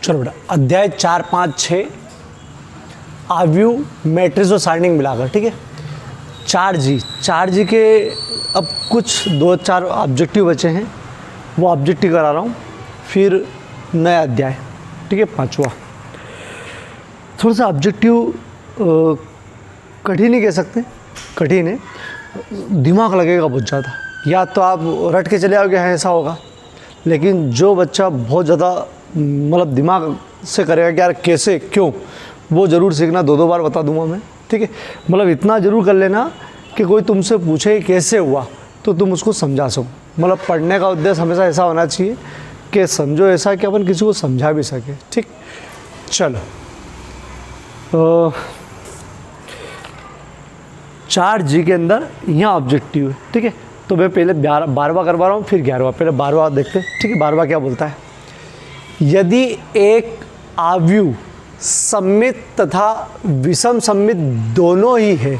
चलो बेटा, अध्याय 4, 5, 6 आव्यूह मैट्रिक्स और सारणी मिलाकर, ठीक है। 4G के अब कुछ 2-4 ऑब्जेक्टिव बचे हैं, वो ऑब्जेक्टिव करा रहा हूँ, फिर नया अध्याय, ठीक है, 5वां। थोड़ा सा ऑब्जेक्टिव कठिन ही कह सकते हैं, कठिन है, दिमाग लगेगा बहुत ज़्यादा, या तो आप रट के चले आओगे ऐसा होगा, लेकिन जो बच्चा बहुत ज़्यादा मतलब दिमाग से करेगा कि यार कैसे क्यों, वो ज़रूर सीखना, 2-2 बार बता दूंगा मैं, ठीक है। मतलब इतना ज़रूर कर लेना कि कोई तुमसे पूछे कैसे हुआ तो तुम उसको समझा सको। मतलब पढ़ने का उद्देश्य हमेशा ऐसा होना चाहिए कि समझो ऐसा कि अपन किसी को समझा भी सके, ठीक। चलो, 4G के अंदर यहाँ ऑब्जेक्टिव है, ठीक है। तो मैं पहले 12वां करवा रहा हूँ, फिर 11वां। पहले 12वां देखते हैं, ठीक है। 12वां क्या बोलता है? यदि एक आव्यूह सममित तथा विषम सममित दोनों ही है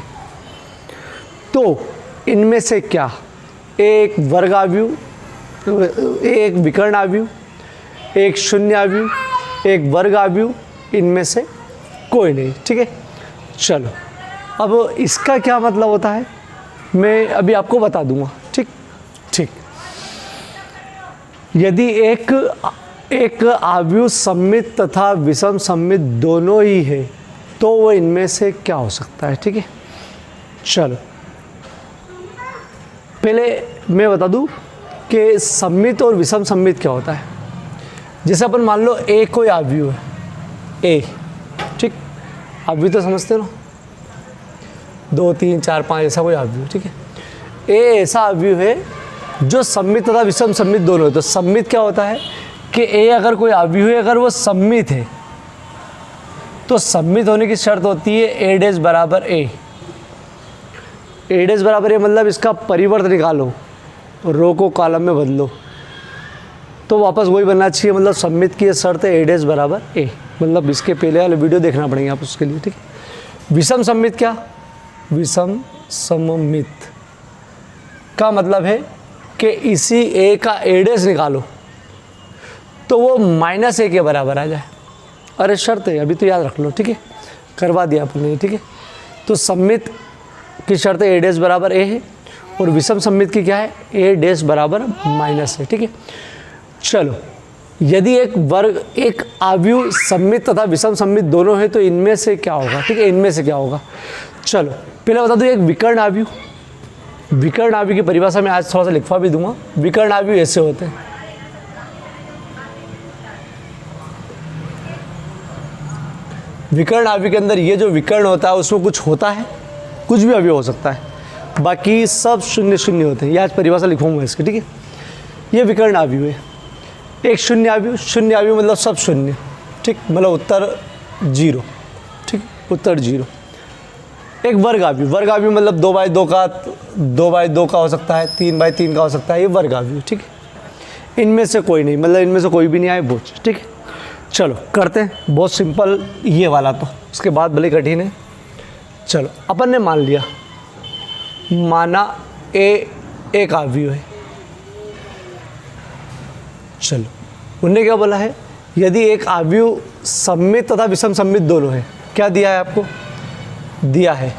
तो इनमें से क्या एक वर्ग आव्यूह, एक विकर्ण आव्यूह, एक शून्य आव्यूह, एक वर्ग आव्यूह, इनमें से कोई नहीं, ठीक है। चलो, अब इसका क्या मतलब होता है मैं अभी आपको बता दूंगा, ठीक ठीक। यदि एक आव्यूह सममित तथा विषम सममित दोनों ही है तो वो इनमें से क्या हो सकता है, ठीक है। चलो, पहले मैं बता दूं कि सममित और विषम सममित क्या होता है। जैसे अपन मान लो ए कोई आव्यूह है, ए, ठीक। आव्यूह तो समझते हो ना, 2, 3, 4, 5 ऐसा कोई आव्यूह, ठीक है। ए ऐसा आव्यूह है जो सममित तथा विषम सममित दोनों है। तो सममित क्या होता है कि ए अगर कोई आव्यूह है, अगर वो सममित है तो सममित होने की शर्त होती है ए डैश बराबर ए। ए डैश बराबर ए मतलब इसका परिवर्त निकालो, रो को कॉलम में बदलो तो वापस वही बनना चाहिए। मतलब सममित की शर्त है ए डैश बराबर ए। मतलब इसके पहले वाले वीडियो देखना पड़ेंगे आप उसके लिए, ठीक है। विषम सममित क्या? विषम सममित का मतलब है कि इसी ए का ए डैश निकालो तो वो -a के बराबर आ जाए। अरे शर्त है, अभी तो याद रख लो, ठीक है, करवा दिया आपने, ठीक है। तो सममित की शर्त ए डैश बराबर ए है और विषम सममित की क्या है? ए डैश बराबर -a, ठीक है। चलो, यदि एक आव्यूह सममित तथा विषम सममित दोनों है तो इनमें से क्या होगा, ठीक है। इनमें से क्या होगा? चलो, पहले बता दूं एक विकर्ण आव्यूह। विकर्ण आव्यूह की परिभाषा में आज थोड़ा सा लिखवा भी दूंगा। विकर्ण आव्यूह ऐसे होते हैं, विकर्ण आव्यूह के अंदर ये जो विकर्ण होता है उसमें कुछ होता है, कुछ भी अवयव हो सकता है, बाकी सब 0-0 होते हैं। ये आज परिभाषा लिखूंगा इसकी, ठीक है। ये विकर्ण आव्यूह है। एक शून्य आव्यूह मतलब सब शून्य, ठीक, मतलब उत्तर 0, ठीक, उत्तर 0। एक वर्ग आव्यूह मतलब 2/2 का हो सकता है, 3/3 का हो सकता है, ये वर्ग आव्यूह, ठीक है। इनमें से कोई नहीं, मतलब इनमें से कोई भी नहीं आए बोझ, ठीक है। चलो करते हैं, बहुत सिंपल ये वाला, तो उसके बाद भले कठिन है। चलो, अपन ने मान लिया, माना ए एक आव्यूह है। चलो, उन्होंने क्या बोला है? यदि एक आव्यूह सममित तथा विषम सममित दोनों है, क्या दिया है आपको? दिया है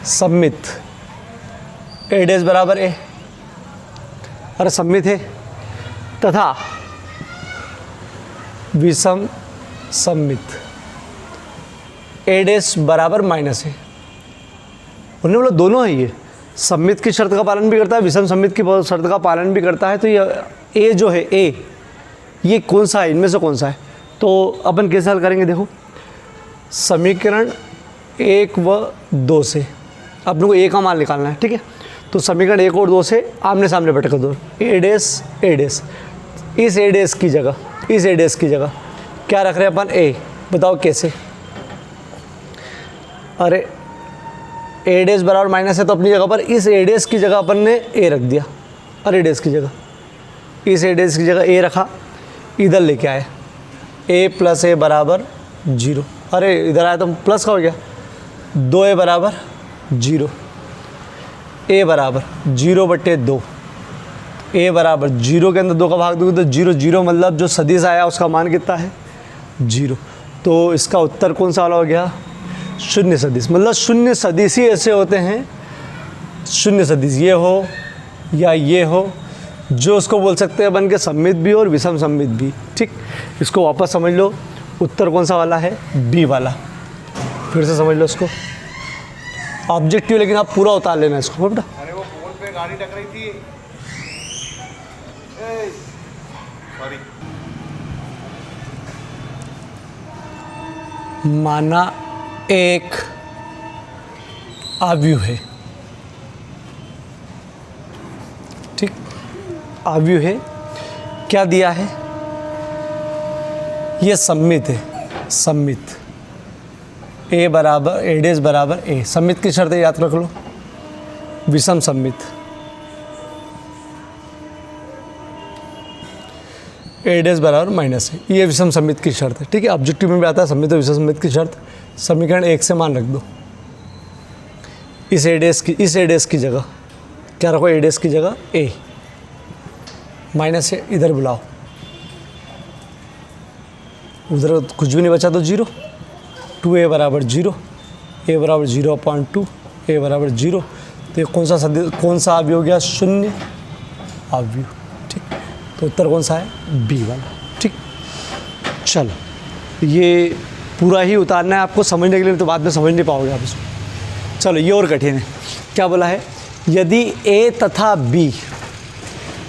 सममित, ए डैश बराबर ए, और सममित है, तथा विषम सममित, ए डैश बराबर -a। उन्होंने बोला दोनों है, ये सममित की शर्त का पालन भी करता है, विषम सममित की शर्त का पालन भी करता है। तो ये ए जो है, ए, ये कौन सा है, इनमें से कौन सा है? तो अपन कैसे हल करेंगे? देखो, समीकरण 1 व 2 से अपने को ए का मान निकालना है, ठीक है। तो समीकरण 1 और 2 से आमने सामने बैठकर दो, ए डैश ए डैश, इस ए डैश की जगह, इस ए डैश की जगह क्या रख रहे हैं अपन? ए। बताओ कैसे? अरे ए डैश बराबर माइनस है तो अपनी जगह पर इस ए डैश की जगह अपन ने ए रख दिया, और ए डैश की जगह इस ए डैश की जगह ए रखा, इधर लेके आए a + a बराबर 0। अरे इधर आया तो प्लस का हो गया, 2a बराबर 0, a बराबर 0/2, ए बराबर 0 के अंदर 2 का भाग दोगे तो 0, 0 मतलब जो सदिश आया उसका मान कितना है 0। तो इसका उत्तर कौन सा वाला हो गया, शून्य सदिश। मतलब शून्य सदिश ही ऐसे होते हैं, शून्य सदिश ये हो या ये हो, जो उसको बोल सकते हैं बन के सममित भी और विषम सममित भी। ठीक, इसको वापस समझ लो, उत्तर कौन सा वाला है, बी वाला। फिर से समझ लो इसको, ऑब्जेक्टिव लेकिन आप पूरा उतार लेना इसको बेटा। अरे वो पोल पे गाड़ी टकराई थी, सॉरी। माना एक आव्यूह है, ठीक, आव्यूह है, क्या दिया है, ये सममित है, सममित ए बराबर ए डेस बराबर ए। सममित की शर्त याद रख लो, विषम सममित ए डेस बराबर माइनस है, ये विषम सममित की शर्त है। ठीक है, ऑब्जेक्टिव में भी आता है सममित और विषम सममित की शर्त। समीकरण 1 से मान रख दो, इस ए डेस की जगह क्या रखो, ए डेस की जगह ए, माइनस से इधर बुलाओ, उधर कुछ भी नहीं बचा तो 0। 2a बराबर 0, a बराबर 0/2, a बराबर 0। तो ये कौन सा आव्यूह हो गया, शून्य आव्यूह। ठीक, तो उत्तर कौन सा है, बी वाला। ठीक, चलो ये पूरा ही उतारना है आपको समझने के लिए, तो बाद में समझ नहीं पाओगे आप इसको। चलो ये और कठिन है, क्या बोला है, यदि a तथा b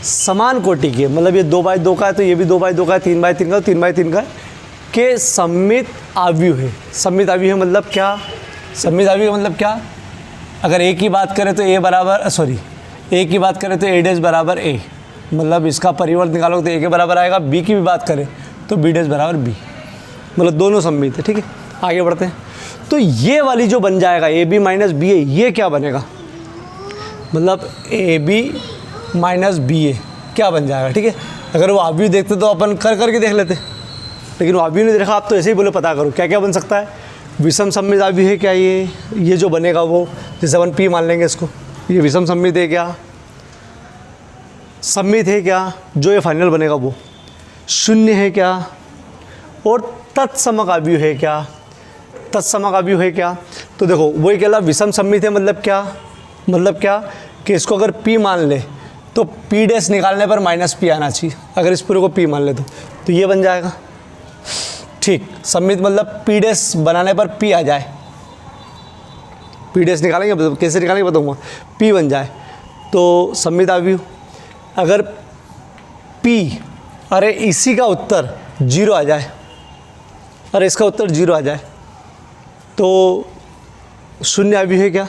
समान कोटि के, मतलब ये 2/2 का है तो ये भी 2/2 का है, 3/3 का, 3/3 का है, के सममित आव्यूह है। सममित आव्यूह है मतलब क्या, सममित आव्यूह मतलब क्या, अगर ए की बात करें तो ए बराबर ए की बात करें तो ए डेस बराबर ए, मतलब इसका परिवर्त निकालोगे तो ए के बराबर आएगा। बी की भी बात करें तो बी डेस बराबर बी, मतलब दोनों सममित है। ठीक है, आगे बढ़ते हैं। तो ये वाली जो बन जाएगा ए बी माइनस बी ए, ये क्या बनेगा, मतलब ए बी माइनस बी ए क्या बन जाएगा। ठीक है, अगर वो आव्यूह देखते तो अपन करके देख लेते, लेकिन वो आव्यूह नहीं देखा, आप तो ऐसे ही बोले पता करो क्या क्या बन सकता है। विषम सममित आव्यूह है क्या, ये जो बनेगा वो, जैसे अपन पी मान लेंगे इसको, ये विषम सममित है क्या, सममित है क्या, जो ये फाइनल बनेगा वो शून्य है क्या, और तत्समक आव्यूह है क्या, तत्समक आव्यूह है क्या। तो देखो वही कहला विषम सममित है, मतलब क्या कि इसको अगर पी मान ले तो पी डैश निकालने पर माइनस पी आना चाहिए, अगर इस पूरे को पी मान ले तो ये बन जाएगा। ठीक, सममित मतलब पी डैश बनाने पर पी आ जाए, पी डैश निकालेंगे, कैसे निकालेंगे बताऊँगा, पी बन जाए तो सममित आव्यूह। अगर पी, अरे इसी का उत्तर 0 आ जाए, अरे इसका उत्तर 0 आ जाए तो शून्य आव्यूह है क्या,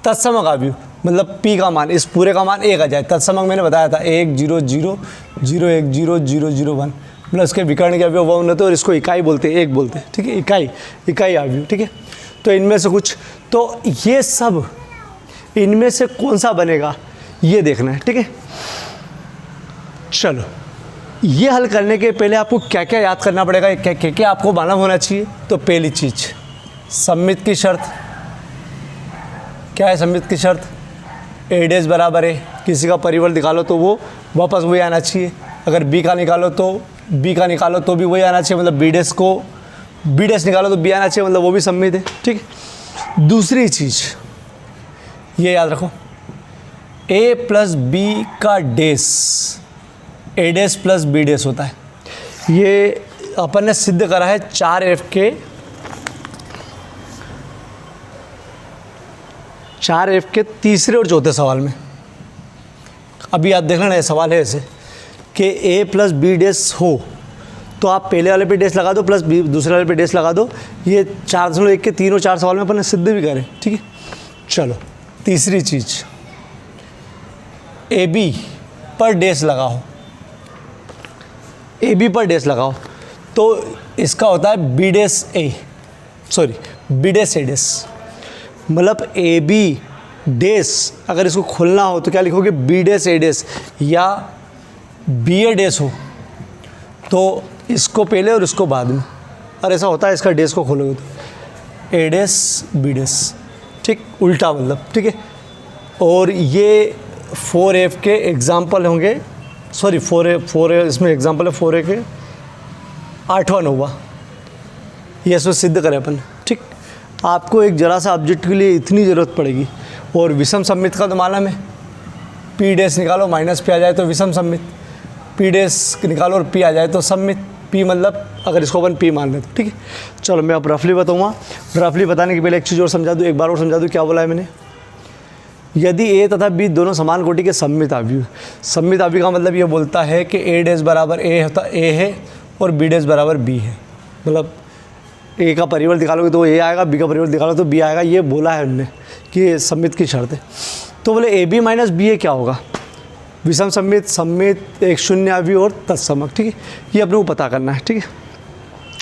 तत्समक आव्यूह, मतलब p का मान, इस पूरे का मान 1 आ जाए। तत्समक मैंने बताया था 1 0 0 0 1 0 0 0 1, मतलब इसके विकर्ण के अवयव 1 होते हैं और इसको इकाई बोलते हैं, एक बोलते हैं। ठीक है, इकाई आव्यूह। ठीक है, तो इनमें से कुछ, तो ये सब इनमें से कौन सा बनेगा ये देखना है। ठीक है, चलो ये हल करने के पहले आपको क्या क्या याद करना पड़ेगा, क्या आपको मालूम होना चाहिए। तो पहली चीज़ सममित की शर्त, क्या है सममित की शर्त, ए डैश बराबर है, किसी का परिवर्त निकालो तो वो वापस वही आना चाहिए, अगर बी का निकालो तो भी वही आना चाहिए, मतलब बी डैश निकालो तो बी आना चाहिए, मतलब वो भी सममित है। ठीक है, दूसरी चीज़ ये याद रखो, ए प्लस बी का डैश ए डैश प्लस बी डैश होता है। ये अपन ने सिद्ध करा है 4F के तीसरे और चौथे सवाल में। अभी आप देख लेना, ये सवाल है ऐसे कि ए प्लस बी डैश हो तो आप पहले वाले पे डैश लगा दो प्लस बी दूसरे वाले पे डैश लगा दो। ये 4.1 के 3 और 4 सवाल में अपन ने सिद्ध भी करे। ठीक है, चलो तीसरी चीज़, ए बी पर डैश लगाओ, ए बी पर डैश लगाओ तो इसका होता है बी डैश ए डैश, मतलब ए बी डैश अगर इसको खोलना हो तो क्या लिखोगे, बी डैश ए डैश, या बी ए डैश हो तो इसको पहले और इसको बाद में, और ऐसा होता है इसका डैश को खोलोगे तो ए डैश बी डैश। ठीक, उल्टा मतलब। ठीक है, और ये 4F के एग्जाम्पल होंगे, सॉरी 4A इसमें एग्जाम्पल है 4A के 8वां 9वां, ये इसमें सिद्ध करें अपन। ठीक, आपको एक जरा सा ऑब्जेक्ट के लिए इतनी ज़रूरत पड़ेगी। और विषम सममित का तो मालूम है, पी डैश निकालो माइनस पी आ जाए तो विषम सममित, पी डैश निकालो और पी आ जाए तो सममित। पी मतलब अगर इसको अपन पी मान लेते, ठीक है। चलो मैं अब रफली बताऊँगा। रफली बताने के पहले एक चीज़ और समझा दूँ, एक बार और समझा दूँ क्या बोला है मैंने। यदि ए तथा बी दोनों समान कोटि के सममित आव्यूह, सममित आव्यूह का मतलब ये बोलता है कि ए डैश बराबर ए होता ए है और बी डैश बराबर बी है। मतलब ए का परिवर्त निकालोगे तो ए आएगा, बी का परिवर्त निकालोगे तो बी आएगा, ये बोला है उन्होंने कि ये सममित की शर्त है। तो बोले ए बी माइनस बी ए क्या होगा, विषम सममित, सममित, एक शून्य आव्यूह और तत्समक। ठीक है, ये अपने को पता करना है। ठीक है,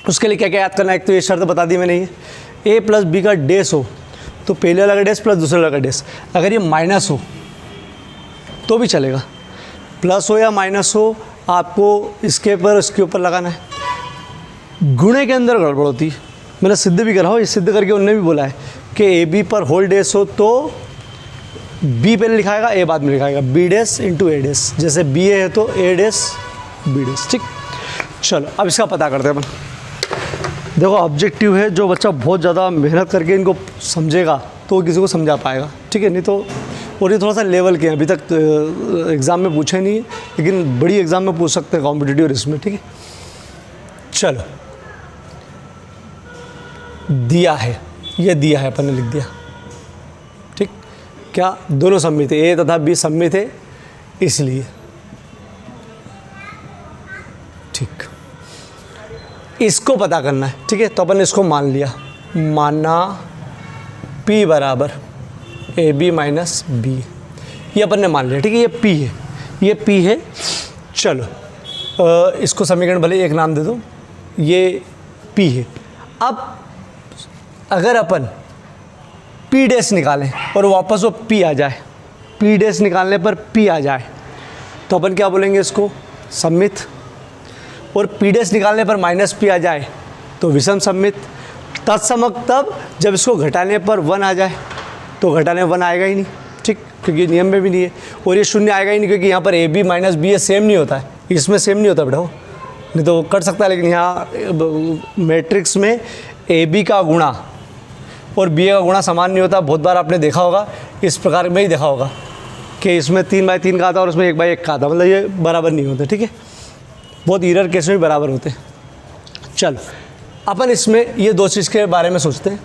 उसके लिए क्या क्या याद करना है। एक तो ये शर्त बता दी मैंने, ये ए प्लस बी का डैश हो तो पहले वाला का डैश प्लस दूसरे वाला का डैश। अगर ये माइनस हो तो भी चलेगा, प्लस हो या माइनस हो आपको इसके ऊपर लगाना है। गुणे के अंदर गड़बड़ होती है, मैंने सिद्ध भी करा हो, ये सिद्ध करके उन्होंने भी बोला है कि ए बी पर होल डैश हो तो बी पहले लिखाएगा, ए बाद में लिखाएगा, बी डैश इंटू ए डैश। जैसे बी ए है तो ए डैश बी डैश। ठीक, चलो अब इसका पता करते हैं अपन। देखो ऑब्जेक्टिव है, जो बच्चा बहुत ज़्यादा मेहनत करके इनको समझेगा तो वो किसी को समझा पाएगा। ठीक है, नहीं तो और ये थोड़ा सा लेवल के हैं, अभी तक एग्ज़ाम में पूछे नहीं, लेकिन बड़ी एग्ज़ाम में पूछ सकते हैं कॉम्पिटिटिव और इसमें। ठीक है, चलो दिया है, ये दिया है अपन ने लिख दिया। ठीक, क्या दोनों सममित है, ए तथा बी सममित है इसलिए। ठीक, इसको पता करना है। ठीक है, तो अपन ने इसको मान लिया, माना P बराबर ए बी माइनस बी, ये अपन ने मान लिया। ठीक है, ये P है, ये P है। चलो इसको समीकरण भले एक नाम दे दो, ये P है। अब अगर अपन P डैश निकालें और वापस वो P आ जाए, P डैश निकालने पर P आ जाए तो अपन क्या बोलेंगे, इसको सममित। और P डैश निकालने पर माइनस P आ जाए तो विषम सममित। तत्समक तब जब इसको घटाने पर 1 आ जाए, तो घटाने 1 आएगा ही नहीं। ठीक, क्योंकि नियम में भी नहीं है। और ये शून्य आएगा ही नहीं, क्योंकि यहाँ पर A B minus B A same नहीं होता है, इसमें सेम नहीं होता बेटा, नहीं तो कर सकता है। लेकिन यहाँ मैट्रिक्स में ए बी का गुणा और बी ए का गुणा समान नहीं होता। बहुत बार आपने देखा होगा, इस प्रकार में ही देखा होगा कि इसमें 3/3 का आता और उसमें 1/1 का आता, मतलब ये बराबर नहीं होते। ठीक है, बहुत ईरर केस में भी बराबर होते हैं। चलो अपन इसमें ये दो चीज़ के बारे में सोचते हैं।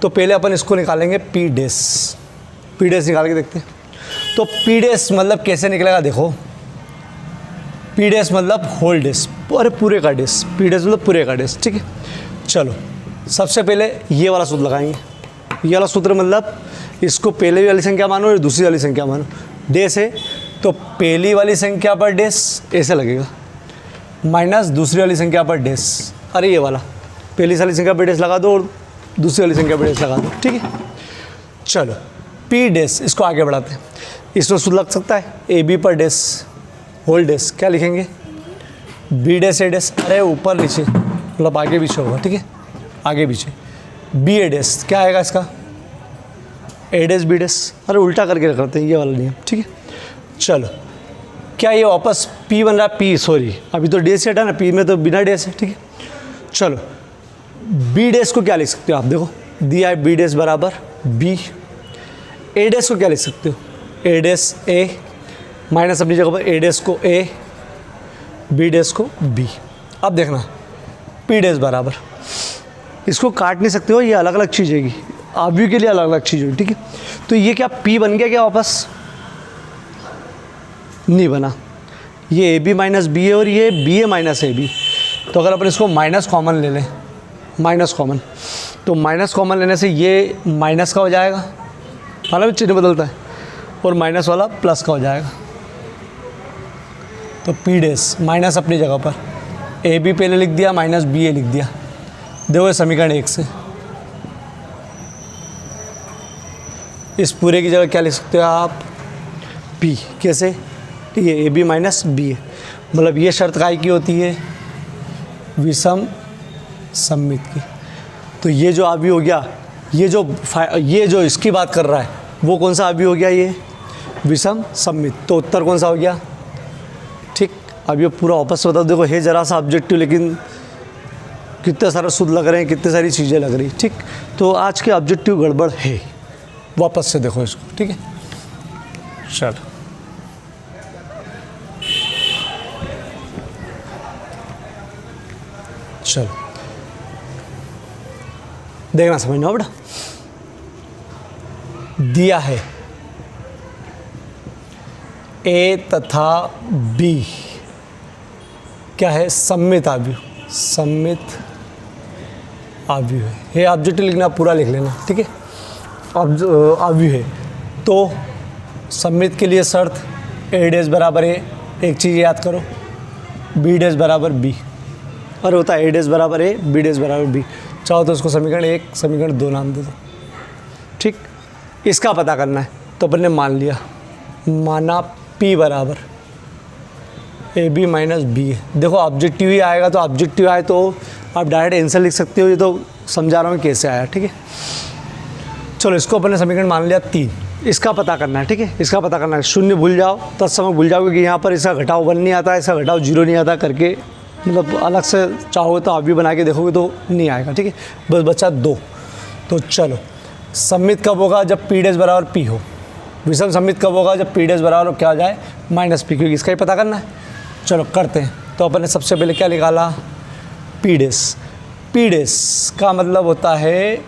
तो पहले अपन इसको निकालेंगे P डैश, P डैश निकाल के देखते हैं। तो P डैश मतलब कैसे निकलेगा, देखो P डैश मतलब होल डैश, अरे पूरे का डैश, P डैश मतलब पूरे का डैश। ठीक है, चलो सबसे पहले ये वाला सूत्र लगाएंगे। ये वाला सूत्र मतलब इसको पहले वाली संख्या मानो और दूसरी वाली संख्या मानो। डैश है तो पहली वाली संख्या पर डैश ऐसे लगेगा, माइनस दूसरी वाली संख्या पर डैश। अरे ये वाला पहली वाली संख्या पर डैश लगा दो और दूसरी वाली संख्या पर डैश लगा दो। ठीक है, चलो P डैश, इसको आगे बढ़ाते हैं। इसमें सूत्र लग सकता है ए बी पर डैश होल डैश, क्या लिखेंगे, बी डैश ए डैश। अरे ऊपर नीचे मतलब आगे पीछे होगा। ठीक है, आगे पीछे बी ए डैश, क्या आएगा इसका, ए डैश बी डैश। अरे उल्टा करके करते हैं ये वाला नियम। ठीक है, चलो क्या ये वापस P बन रहा है, P सॉरी अभी तो डैश हटा ना, P में तो बिना डैश है। ठीक है, चलो बी डैश को क्या लिख सकते हो आप, देखो दिया है बी डैश बराबर बी। ए डैश को क्या लिख सकते हो, ए डैश ए, माइनस अपनी जगह पर ए डैश को ए, बी डैश को बी। अब देखना P डैश बराबर, इसको काट नहीं सकते हो, ये अलग अलग चीज़ है, आव्यूह के लिए अलग अलग चीज़ है। ठीक है, तो ये क्या P बन गया क्या, वापस नहीं बना। ये ए बी माइनस बी है और ये B A minus A B. तो अगर अपन इसको माइनस कॉमन ले लें, माइनस कॉमन, तो माइनस कॉमन लेने से ये माइनस का हो जाएगा, हालांकि चिन्ह बदलता है, और माइनस वाला प्लस का हो जाएगा। तो P डैश माइनस अपनी जगह पर, ए बी पहले लिख दिया, माइनस बी ए लिख दिया। देखो ये समीकरण 1 से इस पूरे की जगह क्या लिख सकते हो आप, P। कैसे, ये ए बी माइनस बी ए, मतलब ये शर्त काय की होती है, विषम सममित की। तो ये जो आव्यूह हो गया, ये जो इसकी बात कर रहा है वो कौन सा आव्यूह हो गया, ये विषम सममित। तो उत्तर कौन सा हो गया? ठीक, अब ये पूरा वापस बता देखो, है जरा सा ऑब्जेक्टिव लेकिन कितने सारे सूत्र लग रहे हैं, कितने सारी चीज़ें लग रही। ठीक, तो आज के ऑब्जेक्टिव गड़बड़ है, वापस से देखो इसको। ठीक है, चलो चलो देखना समझना बेटा। दिया है ए तथा बी क्या है? सममित आव्यूह, सममित आव्यूह है। ये ऑब्जेक्टिव लिखना पूरा लिख लेना। ठीक है, आव्यूह है तो सममित के लिए शर्त ए डैश बराबर ए, एक चीज़ याद करो, बी डैश बराबर बी, और होता है ए डैश बराबर ए, बी डैश बराबर बी। चाहो तो उसको समीकरण 1 समीकरण 2 नाम दे दो। ठीक, इसका पता करना है तो अपन ने मान लिया, माना P बराबर ए बी माइनस बी है। देखो ऑब्जेक्टिव ही आएगा तो ऑब्जेक्टिव आए तो आप डायरेक्ट आंसर लिख सकते हो, ये तो समझा रहा हूँ कैसे आया। ठीक है, चलो इसको अपन ने समीकरण मान लिया 3, इसका पता करना है। ठीक है, इसका पता करना है, शून्य भूल जाओ, तत्समय भूल जाओगे कि यहाँ पर इसका घटाव 1 नहीं आता, इसका घटाव 0 नहीं आता करके, मतलब अलग से चाहोगे तो आप भी बना के देखोगे तो नहीं आएगा। ठीक है, बस बचा 2। तो चलो सममित कब होगा? जब P डैश बराबर P हो। विषम सममित कब होगा? जब P डैश बराबर क्या हो जाए माइनस P, क्योंकि इसका ही पता करना है। चलो करते हैं। तो अपन ने सबसे पहले क्या निकाला? P dash. P डैश का मतलब होता है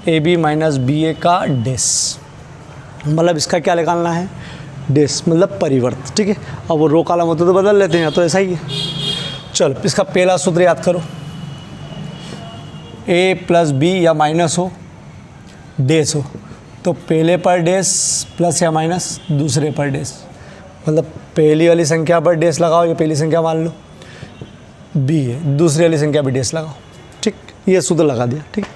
ए बी माइनस बी ए का डैश, मतलब इसका क्या निकालना है? डैश, मतलब परिवर्त। ठीक है, अब वो रो कॉलम होते तो बदल लेते हैं, तो ऐसा ही है। चलो इसका पहला सूत्र याद करो, ए प्लस बी या माइनस हो, डैश हो, तो पहले पर डैश प्लस या माइनस दूसरे पर डैश, मतलब पहली वाली संख्या पर डैश लगाओ, ये पहली संख्या मान लो बी है, दूसरी वाली संख्या पर डैश लगाओ। ठीक, ये सूत्र लगा दिया। ठीक,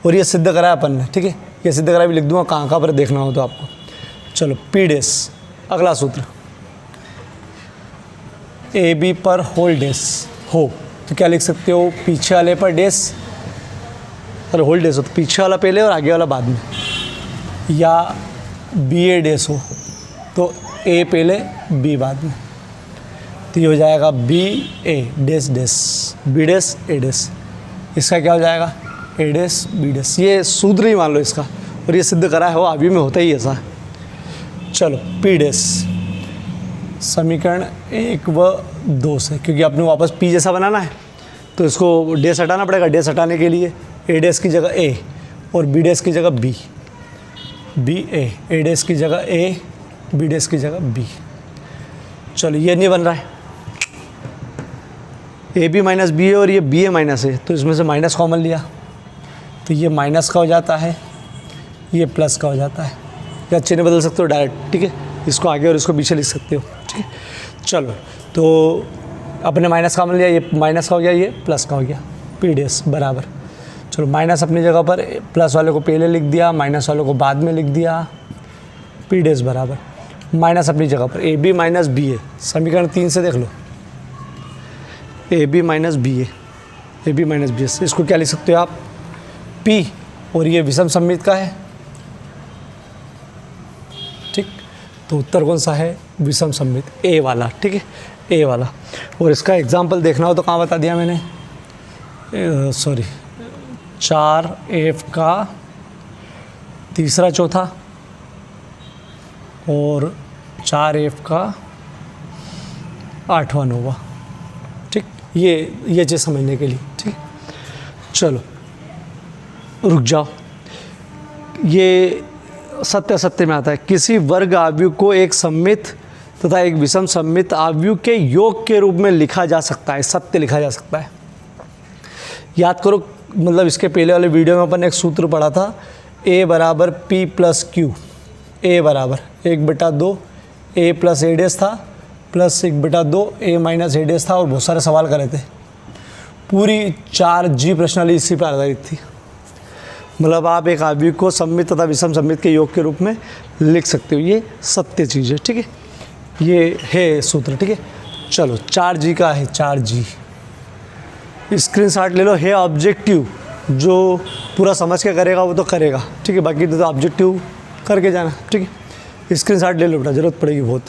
और ये सिद्ध कराया अपन ने। ठीक है, ये सिद्ध कराया भी लिख दूंगा, कहाँ पर देखना हो तो आपको। चलो P डैश, अगला सूत्र ए बी पर होल डैश हो तो क्या लिख सकते हो? पीछे वाले पर डैश, और होल डैश हो तो पीछे वाला पहले और आगे वाला बाद में, या बी ए डैश हो तो ए पहले बी बाद में, तो ये हो जाएगा बी ए डैश डैश बी डैश ए डैश। इसका क्या हो जाएगा? ए डैश बी डैश। ये सूत्र ही मान लो इसका, और ये सिद्ध करा है, वो आव्यूह में होता ही ऐसा। चलो P डैश समीकरण 1 व 2 से, क्योंकि आपने वापस P जैसा बनाना है तो इसको डैश हटाना पड़ेगा। डैश हटाने के लिए ए डैश की जगह ए और बी डैश की जगह बी, बी ए डैश की जगह ए, बी डैश की जगह बी। चलो ये नहीं बन रहा है, ए बी माइनस बी है और ये बी ए माइनस है, तो इसमें से माइनस कॉमन लिया तो ये माइनस का हो जाता है, ये प्लस का हो जाता है, या चिन्ह बदल सकते हो डायरेक्ट। ठीक है, इसको आगे और इसको पीछे लिख सकते हो। ठीक है, चलो तो अपने माइनस का मान लिया, ये माइनस का हो गया, ये प्लस का हो गया। P डैश बराबर, चलो माइनस अपनी जगह पर, प्लस वाले को पहले लिख दिया, माइनस वाले को बाद में लिख दिया। P डैश बराबर माइनस अपनी जगह पर A B minus B A, समीकरण 3 से देख लो, A B minus B A B minus B A, इसको क्या लिख सकते हो आप? P, और ये विषम सममित का है। ठीक, तो उत्तर कौन सा है? विषम सममित, ए वाला। ठीक है, ए वाला। और इसका एग्जाम्पल देखना हो तो कहाँ बता दिया मैंने? सॉरी, 4F का तीसरा चौथा और 4F का 8वां 9वां। ठीक, ये चीज़ समझने के लिए। ठीक, चलो रुक जाओ, ये सत्य असत्य में आता है। किसी वर्ग आव्यूह को एक सममित तथा एक विषम सममित आव्यूह के योग के रूप में लिखा जा सकता है, सत्य लिखा जा सकता है। याद करो, मतलब इसके पहले वाले वीडियो में अपन एक सूत्र पढ़ा था, A बराबर P प्लस क्यू, A बराबर 1/2 A प्लस ए डैश था, plus 1/2 A minus A dash था, और बहुत सारे सवाल करे थे। पूरी 4G प्रश्नावली इसी पर आधारित थी। मतलब आप एक आव्यूह को सममित तथा विषम सममित के योग के रूप में लिख सकते हो, ये सत्य चीज़ है। ठीक है, ये है सूत्र। ठीक है, चलो 4G का है, 4G स्क्रीनशॉट ले लो। है ऑब्जेक्टिव, जो पूरा समझ के करेगा वो तो करेगा। ठीक है, बाकी तो ऑब्जेक्टिव करके जाना, ठीक है। स्क्रीनशॉट ले लो बेटा, ज़रूरत पड़ेगी बहुत।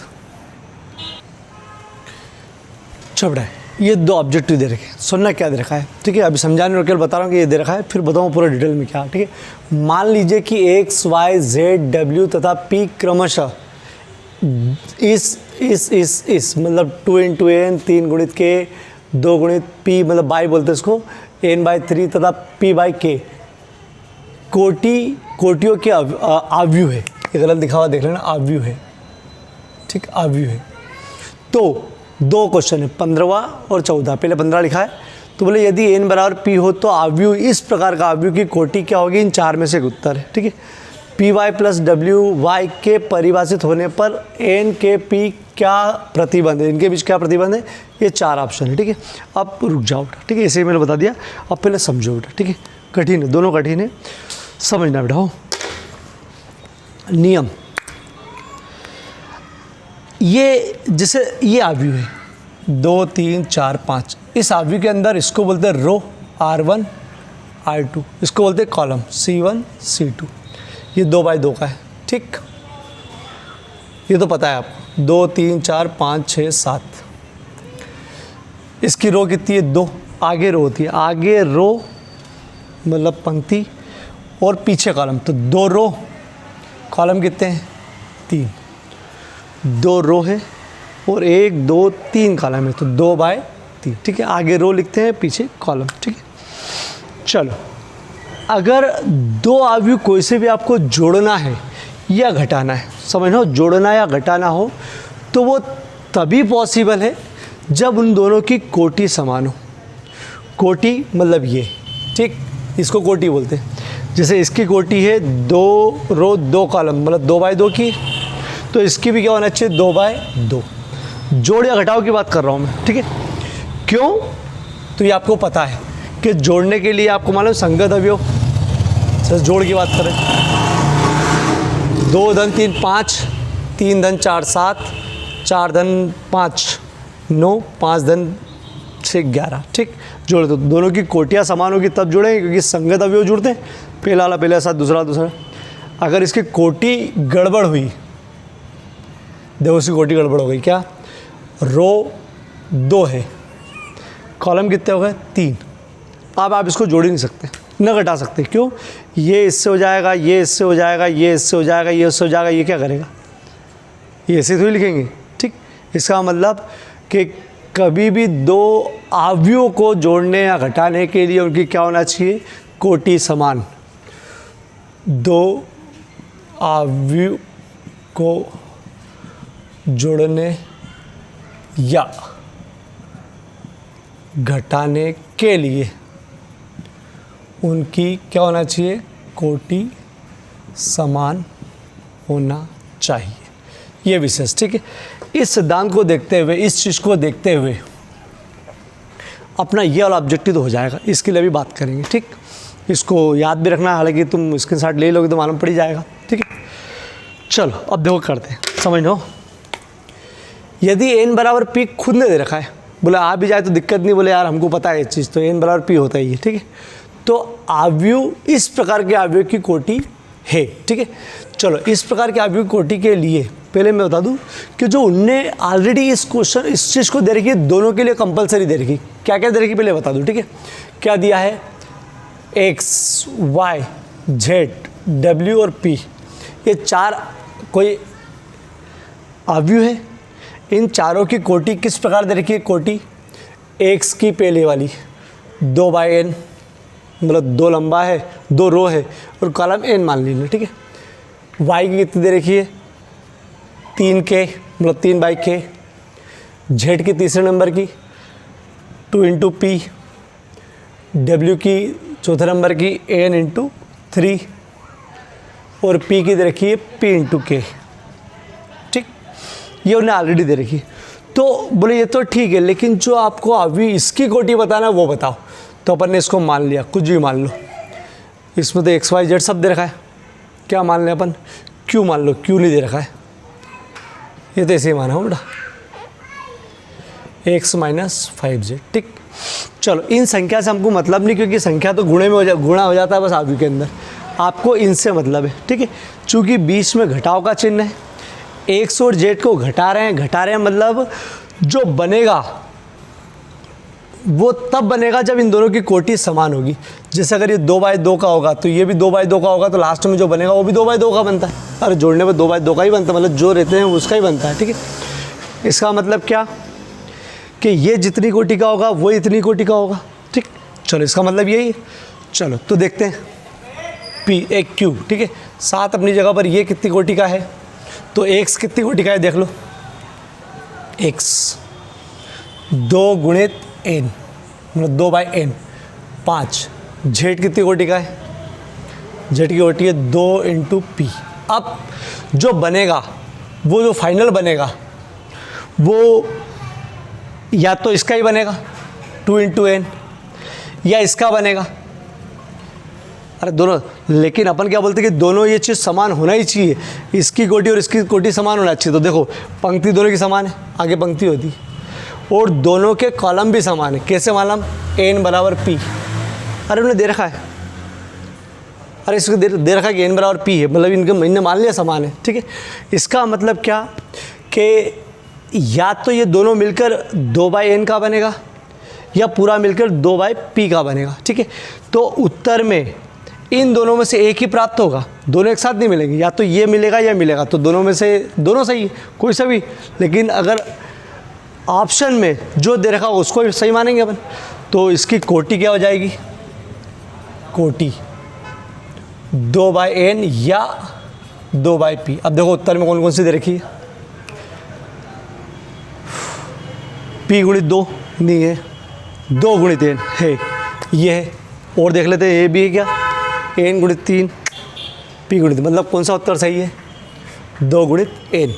चल बेटा, ये 2 ऑब्जेक्टिव दे रखे हैं, सुनना क्या दे रखा है, ठीक है। अभी समझाने और केवल बता रहा हूँ कि ये दे रखा है, फिर बताऊँ पूरा डिटेल में क्या, ठीक है। मान लीजिए कि x, y, z, w तथा p क्रमशः इस मतलब 2 × n 3 गुणित k 2 गुणित p मतलब बाई बोलते हैं इसको n/3 तथा p/k कोटियों के आव्यूह है। ये गलत लिखा हुआ देख लेना, आव्यूह है, ठीक, आव्यूह है। तो 2 क्वेश्चन है, 15वां और 14। पहले 15 लिखा है, तो बोले यदि n बराबर p हो तो आव्यूह, इस प्रकार का आव्यूह की कोटि क्या होगी, इन 4 में से एक उत्तर है, ठीक है। py + wy के परिभाषित होने पर n के p क्या प्रतिबंध है, इनके बीच क्या प्रतिबंध है, ये 4 ऑप्शन है, ठीक है। अब रुक जाओ बेटा, ठीक है, इसे मैंने बता दिया, अब पहले समझो बेटा, ठीक है। कठिन है, दोनों कठिन है, समझना बेटा। हो नियम, ये जैसे ये आव्यूह है 2 3 4 5, इस आव्यूह के अंदर इसको बोलते हैं रो R1 R2, इसको बोलते हैं कॉलम C1 C2। ये 2/2 का है, ठीक, ये तो पता है आपको, 2 3 4 5 6 7। इसकी रो कितनी है, 2, आगे रो होती है, आगे रो मतलब पंक्ति और पीछे कॉलम, तो 2 रो, कॉलम कितने हैं, 3, 2 रो है और 1 2 3 कॉलम है, तो 2/3, ठीक है। आगे रो लिखते हैं, पीछे कॉलम, ठीक है। चलो, अगर 2 आव्यूह कोई से भी आपको जोड़ना है या घटाना है, समझो, जोड़ना या घटाना हो तो वो तभी पॉसिबल है जब उन दोनों की कोटि समान हो। कोटि मतलब ये, ठीक, इसको कोटि बोलते हैं। जैसे इसकी कोटि है 2 रो 2 कॉलम मतलब 2/2 की, तो इसकी भी क्या होना चाहिए, 2/2। जोड़ या घटाव की बात कर रहा हूँ मैं, ठीक है। क्यों, तो ये आपको पता है कि जोड़ने के लिए आपको मालूम संगत अवयव, जैसे जोड़ की बात करें, 2 धन 3 5, 3 धन 4 7, 4 धन 5 9, 5 धन 6 11, ठीक। जोड़ दो, दोनों की कोटियाँ समान होगी तब जोड़ेंगे, क्योंकि संगत अवयव जुड़ते हैं, पहला वाला पहले साथ, दूसरा दूसरा। अगर इसकी कोटि गड़बड़ हुई, देखो उसकी कोटि गड़बड़ हो गई, क्या, रो 2 है, कॉलम कितने हो गए, 3। अब आप इसको जोड़ ही नहीं सकते, न घटा सकते, क्यों, ये इससे हो जाएगा, ये इससे हो जाएगा, ये इससे हो जाएगा, ये इससे हो जाएगा, ये क्या करेगा, ये ऐसे थोड़ी लिखेंगे, ठीक। इसका मतलब कि कभी भी 2 आव्यूहों को जोड़ने या घटाने के लिए उनकी क्या होना चाहिए, कोटि समान। 2 आव्यूह को जोड़ने या घटाने के लिए उनकी क्या होना चाहिए, कोटि समान होना चाहिए, ये विशेष, ठीक है। इस सिद्धांत को देखते हुए, इस चीज़ को देखते हुए अपना ये वाला ऑब्जेक्टिव तो हो जाएगा, इसके लिए भी बात करेंगे, ठीक। इसको याद भी रखना, हालांकि तुम स्क्रीनशॉट ले लोगे तो मालूम पड़ ही जाएगा, ठीक है। चलो अब देखो करते हैं, समझ लो। यदि n बराबर p खुद ने दे रखा है, बोले आ भी जाए तो दिक्कत नहीं, बोले यार हमको पता है ये चीज़, तो n बराबर p होता ही है, ठीक है। तो आव्यूह, इस प्रकार के आव्यूह की कोटि है, ठीक है। चलो, इस प्रकार के आव्यूह की कोटि के लिए पहले मैं बता दूं कि जो उनने ऑलरेडी इस क्वेश्चन, इस चीज़ को दे रखी है, दोनों के लिए कंपलसरी दे रखी, क्या क्या दे रखी पहले बता दूं, ठीक है। क्या दिया है, x y z w और p, ये 4 कोई आव्यूह है। इन चारों की कोटि किस प्रकार दे रखी है, कोटि x की पहले वाली 2/n, मतलब 2 लंबा है, 2 रो है और कॉलम n मान लीजिए, ठीक है। y की कितनी दे रखी है, 3k मतलब 3/k, z की तीसरे नंबर की 2 × p, w की चौथे नंबर की n × 3 और p की दे रखी है p × k, ठीक। ये उन्हें ऑलरेडी दे रखी। तो बोले ये तो ठीक है, लेकिन जो आपको अभी इसकी कोटि बताना है वो बताओ। तो अपन ने इसको मान लिया, कुछ भी मान लो, इसमें तो x y z सब दे रखा है, क्या मान लें अपन, q मान लो, q नहीं दे रखा है, ये तो ऐसे ही माना हो बेटा, x - 5z, ठीक। चलो, इन संख्या से हमको मतलब नहीं, क्योंकि संख्या तो गुणा हो जाता है बस आव्यूह के अंदर। आपको इनसे मतलब है, ठीक है। चूँकि बीच में घटाव का चिन्ह है, एक्स और जेड को घटा रहे हैं मतलब जो बनेगा वो तब बनेगा जब इन दोनों की कोटि समान होगी। जैसे अगर ये 2/2 का होगा तो ये भी 2/2 का होगा, तो लास्ट में जो बनेगा वो भी 2/2 का बनता है। अरे जोड़ने में 2/2 का ही बनता है, मतलब जो रहते हैं उसका ही बनता है, ठीक है। इसका मतलब क्या कि ये जितनी कोटि का होगा वो इतनी कोटि का होगा, ठीक। चलो इसका मतलब यही है। चलो तो देखते हैं P एक Q, ठीक है। 7 अपनी जगह पर, ये कितनी कोटि का है, तो x कितनी कोटि का है देख लो, x 2 गुणित n मतलब 2/n 5। z कितनी कोटि का है, z की कोटि है 2 × P। अब जो बनेगा वो जो फाइनल बनेगा वो या तो इसका ही बनेगा 2 × n या इसका बनेगा, अरे दोनों। लेकिन अपन क्या बोलते हैं कि दोनों ये चीज़ समान होना ही चाहिए, इसकी कोटि और इसकी कोटि समान होना चाहिए। तो देखो पंक्ति दोनों की समान है, आगे पंक्ति होती है, और दोनों के कॉलम भी समान है। कैसे मालूम, n बराबर P। अरे उन्हें दे रखा है, अरे इसको दे रखा है कि n बराबर P है, मतलब इनके महीने मान लिया समान है, ठीक है। इसका मतलब क्या कि या तो ये दोनों मिलकर 2/n का बनेगा या पूरा मिलकर 2/P का बनेगा, ठीक है। तो उत्तर में इन दोनों में से एक ही प्राप्त होगा, दोनों एक साथ नहीं मिलेंगे, या तो ये मिलेगा या मिलेगा, तो दोनों में से दोनों सही है, कोई सा भी। लेकिन अगर ऑप्शन में जो दे रखा हो उसको सही मानेंगे अपन, तो इसकी कोटि क्या हो जाएगी, कोटि 2/n या 2/P। अब देखो उत्तर में कौन कौन सी दे रखी है, P गुणित 2 नहीं है, 2 गुणित n है, ये है। और देख लेते हैं ये भी है क्या, n गुणित 3 P गुणित, मतलब कौन सा उत्तर सही है, 2 गुणित n।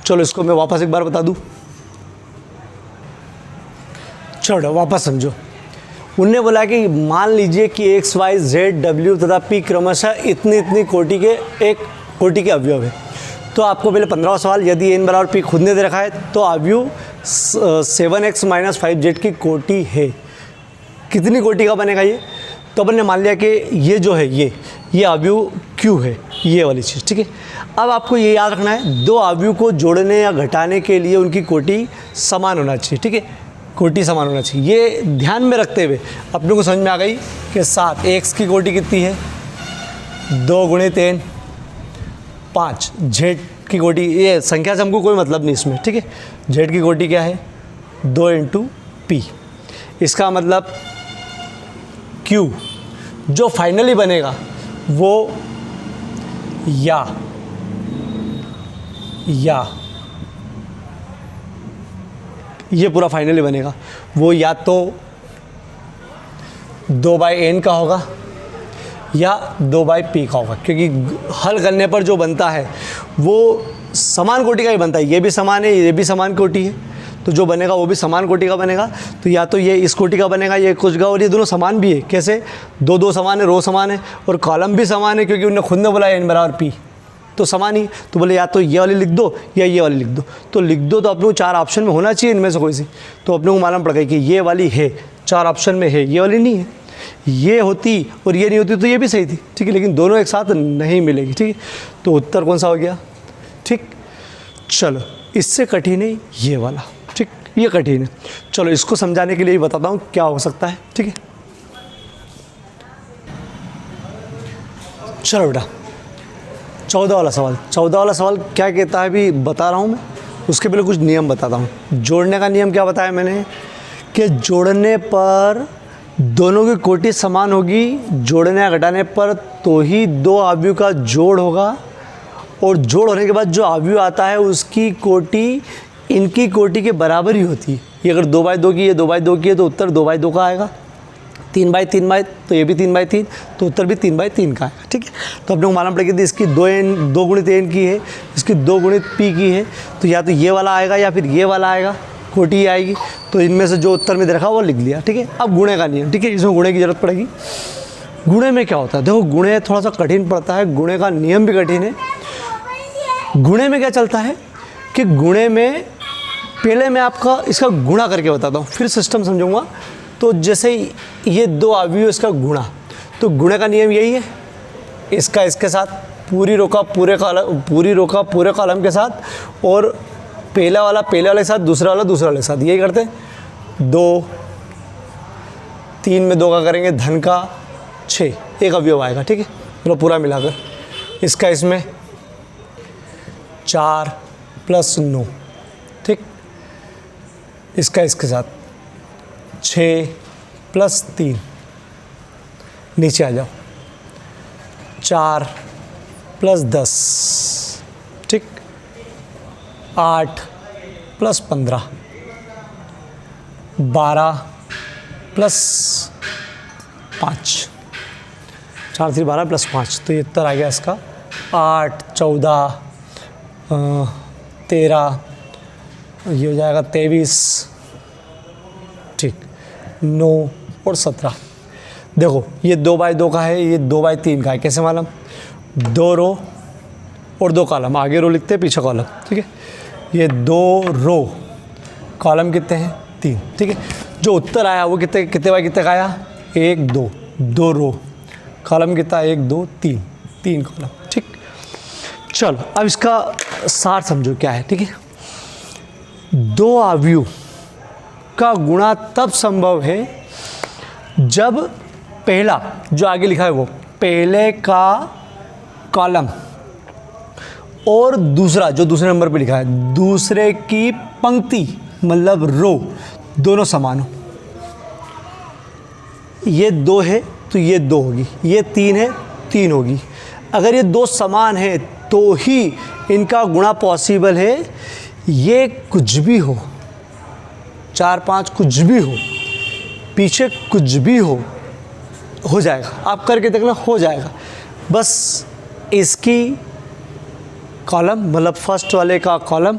चलो इसको मैं वापस एक बार बता दूं, चलो वापस समझो। उनने बोला कि मान लीजिए कि x, y, z, w तथा p क्रमशः इतनी इतनी कोटि के एक कोटि के अवयव है। तो आपको पहले 15वां सवाल, यदि n बराबर p खुद ने दे रखा है तो अवयव 7x - 5z की कोटि है, कितनी कोटि का बनेगा ये। तो अपन ने मान लिया कि ये जो है ये अवयव Q है, ये वाली चीज़, ठीक है। अब आपको ये याद रखना है, दो अवयव को जोड़ने या घटाने के लिए उनकी कोटि समान होना चाहिए, ठीक है, कोटि समान होना चाहिए। ये ध्यान में रखते हुए अपने को समझ में आ गई कि 7 x की कोटि कितनी है, 2 गुणित n 5, z की कोटि, ये संख्या से हमको कोई मतलब नहीं इसमें, ठीक है। z की कोटि क्या है, 2 × P। इसका मतलब Q जो फाइनली बनेगा वो या ये पूरा फाइनली बनेगा, वो या तो 2/n का होगा या 2/P का होगा, क्योंकि हल करने पर जो बनता है वो समान कोटि का ही बनता है। ये भी समान है, ये भी समान कोटि है, तो जो बनेगा वो भी समान कोटि का बनेगा। तो या तो ये इस कोटि का बनेगा, ये कुछ का, और ये दोनों समान भी है। कैसे, 2 समान है, रो समान है और कॉलम भी समान है, क्योंकि उन्होंने खुद ने बोला n बराबर P, तो समान ही। तो बोले या तो ये वाली लिख दो या ये वाली लिख दो, तो लिख दो तो अपने को 4 ऑप्शन में होना चाहिए इनमें से कोई सी। तो अपने को मालूम पड़ गया कि ये वाली है, 4 ऑप्शन में है, ये वाली नहीं है। ये होती और ये नहीं होती तो ये भी सही थी, ठीक है, लेकिन दोनों एक साथ नहीं मिलेगी, ठीक है। तो उत्तर कौन सा हो गया, ठीक। चलो इससे कठिन है ये वाला, ठीक, ये कठिन है। चलो इसको समझाने के लिए बताता हूँ क्या हो सकता है, ठीक है। चलो बेटा 14 वाला सवाल क्या कहता है अभी बता रहा हूँ मैं, उसके पहले कुछ नियम बताता हूँ। जोड़ने का नियम क्या बताया मैंने, कि जोड़ने पर दोनों की कोटि समान होगी, जोड़ने या घटाने पर तो ही दो अवयव का जोड़ होगा, और जोड़ होने के बाद जो अवयव आता है उसकी कोटि इनकी कोटि के बराबर ही होती है। ये अगर 2/2 की है, 2/2 की है तो उत्तर 2/2 का आएगा, 3/3 तो ये भी 3/3, तो उत्तर भी 3/3 का आएगा, ठीक है। तो अपने को मालूम पड़ेगी कि इसकी 2 गुणित n की है, इसकी 2 गुणित p की है, तो या तो ये वाला आएगा या फिर ये वाला आएगा, कोटि आएगी। तो इनमें से जो उत्तर में दे रखा वो लिख लिया, ठीक है। अब गुणे का नियम, ठीक है, इसमें गुणे की जरूरत पड़ेगी। गुणे में क्या होता है, देखो गुणे थोड़ा सा कठिन पड़ता है, गुणे का नियम भी कठिन है। गुणे में क्या चलता है कि गुणे में पहले मैं आपका इसका गुणा करके बताता हूँ, फिर सिस्टम समझूंगा। तो जैसे ये 2 अवयव इसका गुणा, तो गुणे का नियम यही है इसका इसके साथ, पूरी रो का पूरे कॉलम के साथ, और पहले वाले के साथ, दूसरे वाले के साथ, यही करते हैं। 2, 3 में 2 का करेंगे, धन का 6, एक अवयव आएगा, ठीक है, चलो पूरा मिलाकर। इसका इसमें 4 + 9, ठीक। इसका इसके साथ 6 + 3, नीचे आ जाओ, 4 + 10, ठीक, 8 + 15, 12 + 5, 4 3 12 + 5, तो ये उत्तर आ गया इसका 8, 14, 13, ये हो जाएगा 23, ठीक, 9 और 17। देखो ये 2x2 का है, ये 2x3 का है, कैसे मालूम? 2 रो और 2 कॉलम, आगे रो लिखते हैं, पीछे कॉलम, ठीक है। ये 2 रो, कॉलम कितने हैं? 3, ठीक है। जो उत्तर आया वो कितने बाय कितने का आया? 1 2, 2 रो, कॉलम कितना? 1 2 3, 3 कॉलम, ठीक। चलो अब इसका सार समझो क्या है, ठीक है। 2 अवयव का गुणा तब संभव है जब पहला जो आगे लिखा है वो पहले का कॉलम और दूसरा जो दूसरे नंबर पे लिखा है दूसरे की पंक्ति मतलब रो दोनों समान हो। ये 2 है तो ये 2 होगी, ये 3 है 3 होगी। अगर ये 2 समान है तो ही इनका गुणा पॉसिबल है। ये कुछ भी हो, 4 5 कुछ भी हो, पीछे कुछ भी हो जाएगा। आप करके देखना, हो जाएगा। बस इसकी कॉलम मतलब फर्स्ट वाले का कॉलम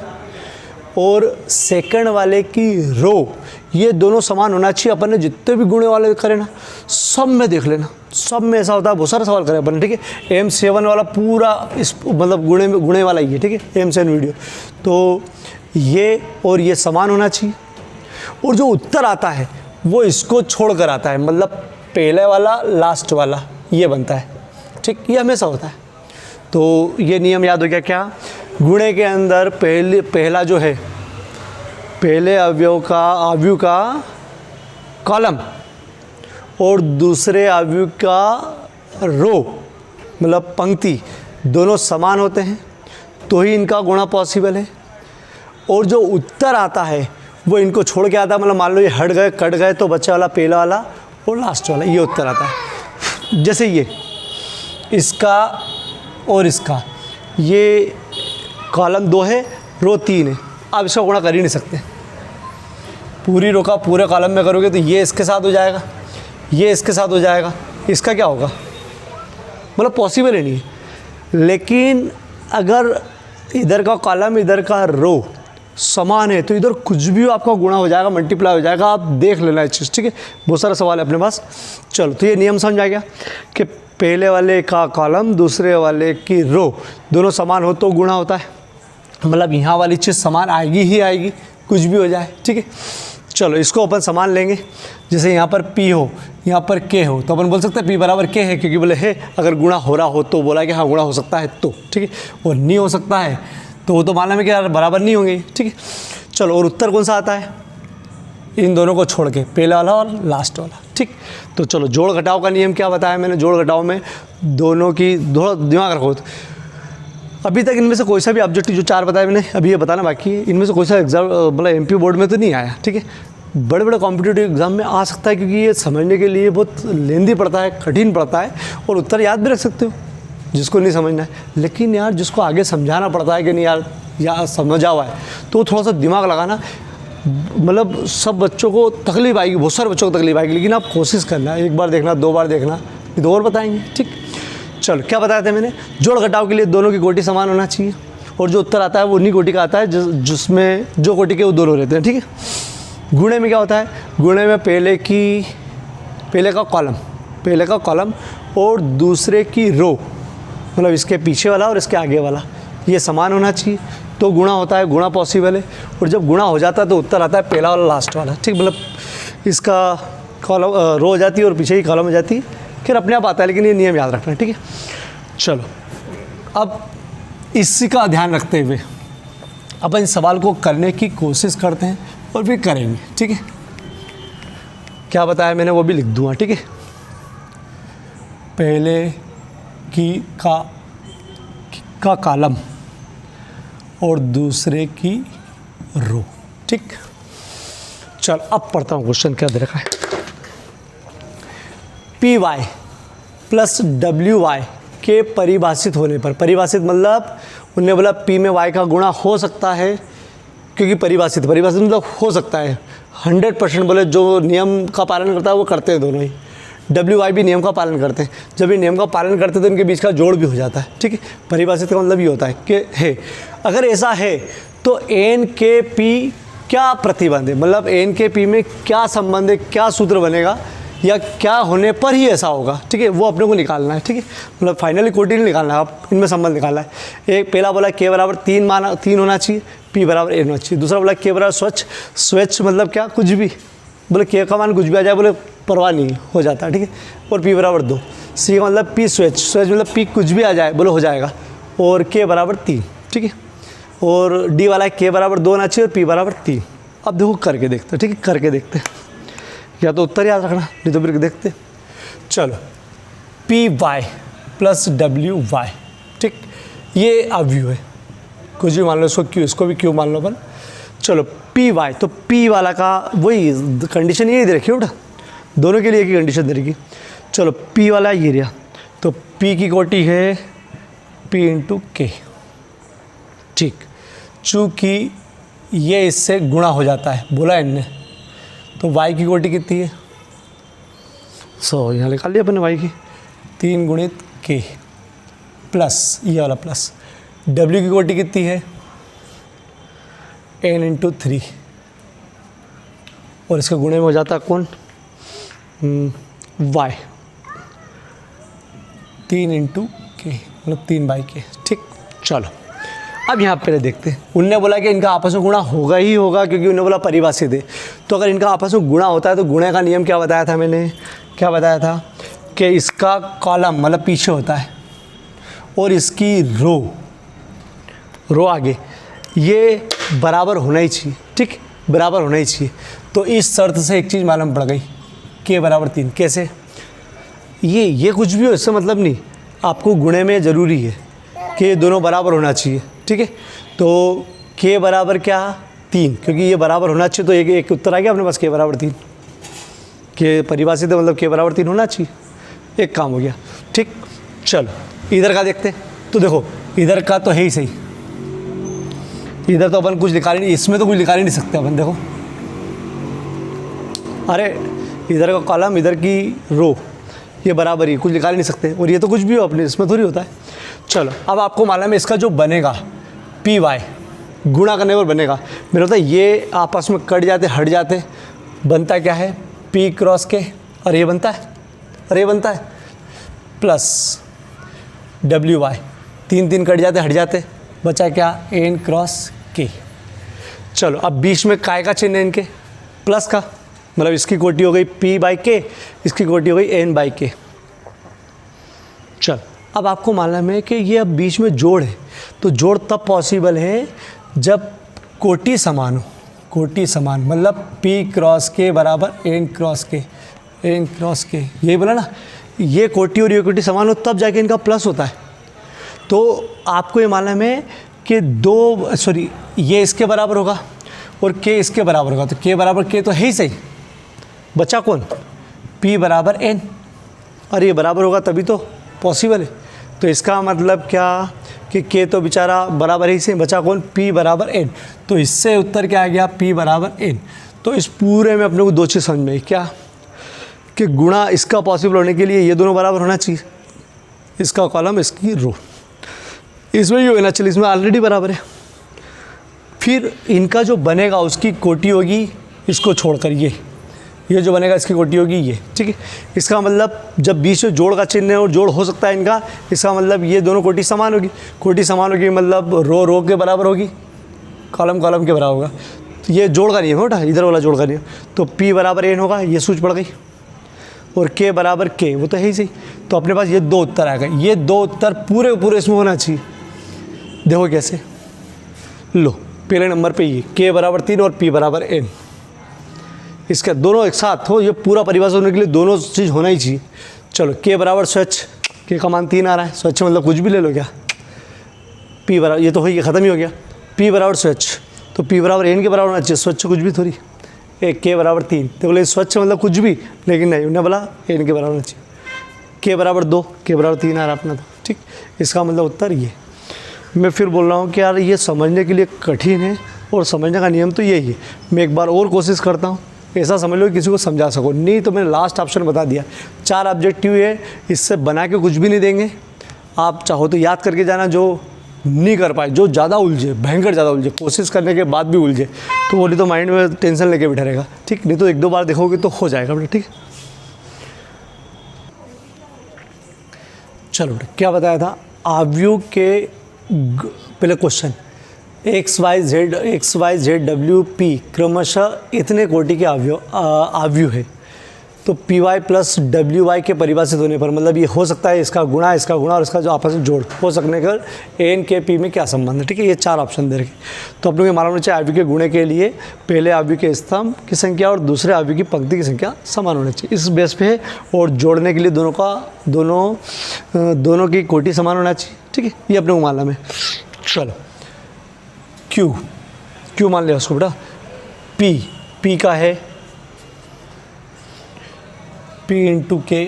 और सेकंड वाले की रो ये दोनों समान होना चाहिए। अपन ने जितने भी गुणे वाले करें ना सब में देख लेना, सब में ऐसा होता है। बहुत सारा सवाल करें अपन, ठीक है। M7 वाला पूरा इस मतलब गुणे वाला ही है, ठीक है, M7 वीडियो। तो ये और ये समान होना चाहिए और जो उत्तर आता है वो इसको छोड़ कर आता है, मतलब पहले वाला लास्ट वाला ये बनता है, ठीक। ये हमेशा होता है। तो ये नियम याद हो गया क्या? गुणे के अंदर पहला जो है पहले अवयव का कॉलम और दूसरे अवयव का रो मतलब पंक्ति दोनों समान होते हैं तो ही इनका गुणा पॉसिबल है। और जो उत्तर आता है वो इनको छोड़ के आता है, मतलब मान लो ये हट गए कट गए तो बच्चा वाला पहला वाला और लास्ट वाला ये उत्तर आता है। जैसे ये इसका और इसका, ये कॉलम 2 है रो 3 है, आप इसका गुणा कर ही नहीं सकते। पूरी रो का पूरे कॉलम में करोगे तो ये इसके साथ हो जाएगा, ये इसके साथ हो जाएगा, इसका क्या होगा? मतलब पॉसिबल ही नहीं है। लेकिन अगर इधर का कॉलम इधर का रो समान है तो इधर कुछ भी आपका गुणा हो जाएगा, मल्टीप्लाई हो जाएगा। आप देख लेना इस चीज़, ठीक है। बहुत सारा सवाल है अपने पास। चलो तो ये नियम समझ आ गया कि पहले वाले का कॉलम दूसरे वाले की रो दोनों समान हो तो गुणा होता है, मतलब यहाँ वाली चीज़ समान आएगी ही आएगी, कुछ भी हो जाए, ठीक है। चलो इसको अपन समान लेंगे। जैसे यहाँ पर P हो यहाँ पर K हो तो अपन बोल सकते हैं P बराबर K है, क्योंकि बोले है अगर गुणा हो रहा हो तो बोला कि हाँ गुणा हो सकता है तो, ठीक है। और नहीं हो सकता है तो वो तो मालूम है कि यार बराबर नहीं होंगे, ठीक है। चलो और उत्तर कौन सा आता है? इन दोनों को छोड़ के पहला वाला और लास्ट वाला, ठीक। तो चलो जोड़ घटाव का नियम क्या बताया मैंने? जोड़ घटाव में दोनों की थोड़ा दिमाग रखो। अभी तक इनमें से कोई सा भी ऑब्जेक्टिव जो 4 बताया मैंने अभी ये बताना बाकी है, इनमें से कोई सा एग्जाम मतलब MP बोर्ड में तो नहीं आया, ठीक है। बड़े बड़े कॉम्पिटिटिव एग्जाम में आ सकता है क्योंकि ये समझने के लिए बहुत लेंदी पड़ता है, कठिन पड़ता है और उत्तर याद भी रख सकते हो जिसको नहीं समझना है। लेकिन यार जिसको आगे समझाना पड़ता है कि नहीं यार समझा हुआ है तो थोड़ा सा दिमाग लगाना। मतलब सब बच्चों को तकलीफ आएगी, बहुत सारे बच्चों को तकलीफ आएगी, लेकिन आप कोशिश करना, 1 बार देखना 2 बार देखना, 2 और बताएंगे, ठीक। चलो क्या बताया था मैंने? जोड़ घटाव के लिए दोनों की कोटि समान होना चाहिए और जो उत्तर आता है वो उन्हीं कोटि का आता है जिसमें जो कोटि के वो दोनों रहते हैं, ठीक है। गुणे में क्या होता है? गुणे में पहले का कॉलम और दूसरे की रो मतलब इसके पीछे वाला और इसके आगे वाला ये समान होना चाहिए तो गुणा होता है, गुणा पॉसिबल है। और जब गुणा हो जाता है तो उत्तर आता है पहला वाला लास्ट वाला, ठीक। मतलब इसका कॉलम रो हो जाती है और पीछे ही कॉलम हो जाती है, फिर अपने आप आता है, लेकिन ये नियम याद रखना है, ठीक है। चलो अब इसी का ध्यान रखते हुए अपन इस सवाल को करने की कोशिश करते हैं और फिर करेंगे, ठीक है। क्या बताया मैंने वो भी लिख दूंगा, ठीक है। पहले का कॉलम और दूसरे की रो, ठीक। चल अब पढ़ता हूँ क्वेश्चन क्या दे रखा है। P Y plus W Y के परिभाषित होने पर, परिभाषित मतलब उन्होंने बोला पी में वाई का गुणा हो सकता है, क्योंकि परिभाषित मतलब हो सकता है। 100% बोले जो नियम का पालन करता है वो करते हैं दोनों ही। डब्ल्यू वाई भी नियम का पालन करते हैं। जब ये नियम का पालन करते हैं तो इनके बीच का जोड़ भी हो जाता है, ठीक है। परिभाषित का मतलब ये होता है कि है, अगर ऐसा है तो एन के पी क्या प्रतिबंध है, मतलब एन के पी में क्या संबंध है, क्या सूत्र बनेगा या क्या होने पर ही ऐसा होगा, ठीक है। वो अपने को निकालना है, ठीक है। मतलब फाइनली कोटी नहीं निकालना है, आप इनमें संबंध निकालना है। एक पहला बोला के बराबर 3 होना चाहिए, पी बराबर एन होना चाहिए। दूसरा बोला के बराबर स्वच्छ मतलब क्या, कुछ भी, बोले के का मान कुछ भी आ जाए बोले परवाह नहीं, हो जाता है, ठीक है। और पी बराबर 2, सी का मतलब पी स्वच्छ मतलब पी कुछ भी आ जाए बोले हो जाएगा। और के बराबर 3, ठीक है। और डी वाला के बराबर 2 होना चाहिए और पी बराबर 3। अब देखो करके देखते हैं, ठीक है, करके देखते हैं। या तो उत्तर याद रखना, नहीं तो फिर देखते। चलो P Y plus W Y, ठीक, ये अवयव है, कुछ भी मान लो इसको, क्यों इसको भी क्यों मान लो अपन। चलो पी वाई, तो पी वाला का वही कंडीशन यही दे रखी है बेटा, दोनों के लिए एक ही कंडीशन दे रखी। चलो पी वाला ये रहा, तो पी की कोटि है पी इंटू के, ठीक। चूँकि ये इससे गुणा हो जाता है बोला इनने, तो y की कोटि कितनी है 100, यहाँ निकाल लिया अपने y की 3 गुणित k प्लस ये वाला प्लस w की कोटि कितनी है n इंटू 3, और इसके गुणे में हो जाता है कौन y 3 इंटू के मतलब 3/k, ठीक। चलो अब यहाँ पहले देखते हैं, उनने बोला कि इनका आपस में गुणा होगा ही होगा, क्योंकि उन्होंने बोला परिभाषित है। तो अगर इनका आपस में गुणा होता है तो गुणे का नियम क्या बताया था मैंने, क्या बताया था कि इसका कॉलम मतलब पीछे होता है और इसकी रो आगे, ये बराबर होना ही चाहिए, ठीक, बराबर होना ही चाहिए। तो इस शर्त से एक चीज़ मालूम पड़ गई, के बराबर 3। कैसे, ये कुछ भी हो इससे मतलब नहीं, आपको गुणे में ज़रूरी है कि ये दोनों बराबर होना चाहिए, ठीक है। तो के बराबर क्या 3, क्योंकि ये बराबर होना चाहिए, तो एक उत्तर आ गया अपने पास के बराबर 3। के परिभाषित है मतलब के बराबर 3 होना चाहिए, एक काम हो गया, ठीक। चलो इधर का देखते हैं, तो देखो इधर का तो है ही सही, इधर तो अपन कुछ निकाल ही नहीं, इसमें तो कुछ निकाल ही नहीं सकते अपन। देखो अरे इधर का कॉलम इधर की रो ये बराबर ही, कुछ निकाल नहीं सकते, और ये तो कुछ भी हो अपने, इसमें थोड़ी होता है। चलो अब आपको मालूम है इसका जो बनेगा पी वाई गुणा करने पर बनेगा, मेरा होता है ये आपस में कट जाते हट जाते, बनता क्या है पी क्रॉस के, और ये बनता है, और ये बनता है प्लस डब्ल्यू वाई, 3 कट जाते हट जाते, बचा क्या एन क्रॉस के। चलो अब बीच में काय का चिन्ह है इनके, प्लस का, मतलब इसकी कोटि हो गई p/k, इसकी कोटि हो गई n/k। चल अब आपको मालूम है कि ये अब बीच में जोड़ है, तो जोड़ तब पॉसिबल है जब कोटि समान हो, कोटि समान मतलब p क्रॉस k बराबर n क्रॉस k, यही बोला ना, ये कोटि और ये कोटि समान हो तब जाके इनका प्लस होता है। तो आपको ये मालूम है कि ये इसके बराबर होगा और k इसके बराबर होगा, तो k बराबर k तो है ही सही, बचा कौन p बराबर n, और ये बराबर होगा तभी तो पॉसिबल है। तो इसका मतलब क्या कि k तो बेचारा बराबर ही से, बचा कौन p बराबर n, तो इससे उत्तर क्या आ गया p बराबर n। तो इस पूरे में अपने को दो चीज़ समझ में आई, क्या कि गुणा इसका पॉसिबल होने के लिए ये दोनों बराबर होना चाहिए, इसका कॉलम इसकी रो, इसमें ये होना चाहिए, इसमें ऑलरेडी बराबर है। फिर इनका जो बनेगा उसकी कोटि होगी इसको छोड़कर ये जो बनेगा इसकी कोटि होगी ये, ठीक है। इसका मतलब जब बीच में जोड़ का चिन्ह है और जोड़ हो सकता है इनका, इसका मतलब ये दोनों कोटि समान होगी, कोटि समान होगी मतलब रो के बराबर होगी, कॉलम के बराबर होगा। तो ये जोड़ का नियम है बेटा, इधर वाला जोड़ का नियम, तो p बराबर n होगा, ये सूच पड़ गई। और k बराबर k, वो तो है ही सही। तो अपने पास ये दो उत्तर आ गए, ये दो उत्तर पूरे पूरे इसमें होना चाहिए। देखो कैसे, लो पहले नंबर पे ये k बराबर 3 और p बराबर n, इसका दोनों एक साथ हो, ये पूरा परिभाषा होने के लिए दोनों चीज़ होना ही चाहिए। चलो k बराबर स्वच्छ, k का मान 3 आ रहा है, स्वच्छ मतलब कुछ भी ले लो क्या, p बराबर, ये तो हो गया, ख़त्म ही हो गया। p बराबर स्वच्छ, तो p बराबर n के बराबर होना चाहिए, स्वच्छ कुछ भी थोड़ी। एक k बराबर 3, तो बोले स्वच्छ मतलब कुछ भी, लेकिन नहीं, उन्हें बोला n के बराबर होना चाहिए। k बराबर 2, k बराबर 3 आ रहा अपना, तो ठीक, इसका मतलब उत्तर ये। मैं फिर बोल रहा हूँ कि यार ये समझने के लिए कठिन है और समझने का नियम तो यही है। मैं एक बार और कोशिश करता हूँ, ऐसा समझ लो कि किसी को समझा सको, नहीं तो मैंने लास्ट ऑप्शन बता दिया। 4 ऑब्जेक्टिव है, इससे बना के कुछ भी नहीं देंगे। आप चाहो तो याद करके जाना, जो नहीं कर पाए, जो ज़्यादा उलझे, भयंकर ज़्यादा उलझे, कोशिश करने के बाद भी उलझे, तो वो नहीं तो माइंड में टेंशन लेके बैठा रहेगा, ठीक, नहीं तो 1-2 बार देखोगे तो हो जाएगा बेटा, ठीक। चलो बेटा, क्या बताया था, आव्यूह के पहले question X Y Z W P क्रमशः इतने कोटि के आव्यूह है, तो P Y plus W Y के परिभाषित होने पर, मतलब ये हो सकता है इसका गुणा और इसका जो आपस में जोड़ हो सकने का एन के पी में क्या संबंध है, ठीक है। ये 4 ऑप्शन दे रखे, तो आप लोग ये मालूम होना चाहिए आव्यूह के गुणे के लिए पहले आव्यूह के स्तंभ की संख्या और दूसरे आव्यूह की पंक्ति की संख्या समान होनी चाहिए, इस बेस पे है। और जोड़ने के लिए दोनों की कोटि समान होना चाहिए, ठीक है, ये अपने को मालूम है। चलो क्यू मान लिया उसको बेटा, पी का है P इंटू के,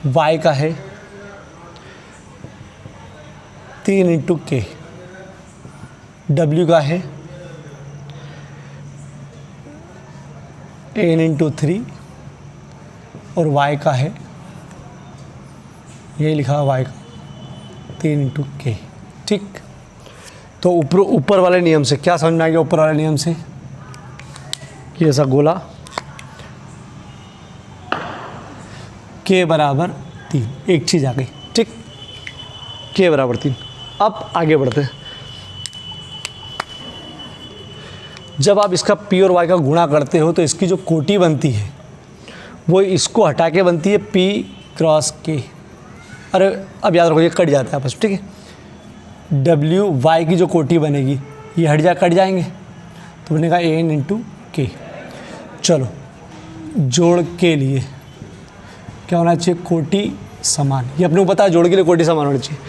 वाई का है 3 इंटू के, W का है n इंटू 3 और y का है, यही लिखा है y का 3 इंटू के, ठीक। तो ऊपर वाले नियम से क्या समझ में आ गया, ऊपर वाले नियम से कि ऐसा गोला k बराबर 3, एक चीज़ आ गई, ठीक, k बराबर 3। अब आगे बढ़ते हैं, जब आप इसका p और y का गुणा करते हो तो इसकी जो कोटि बनती है वो इसको हटा के बनती है p क्रॉस k। अरे अब याद रखो, ये कट जाता है आपस, ठीक है। w y की जो कोटि बनेगी ये कट जाएंगे, तो बनेगा n इंटू के। चलो जोड़ के लिए क्या होना चाहिए, कोटि समान, ये अपने को पता है, जोड़ के लिए कोटि समान होनी चाहिए,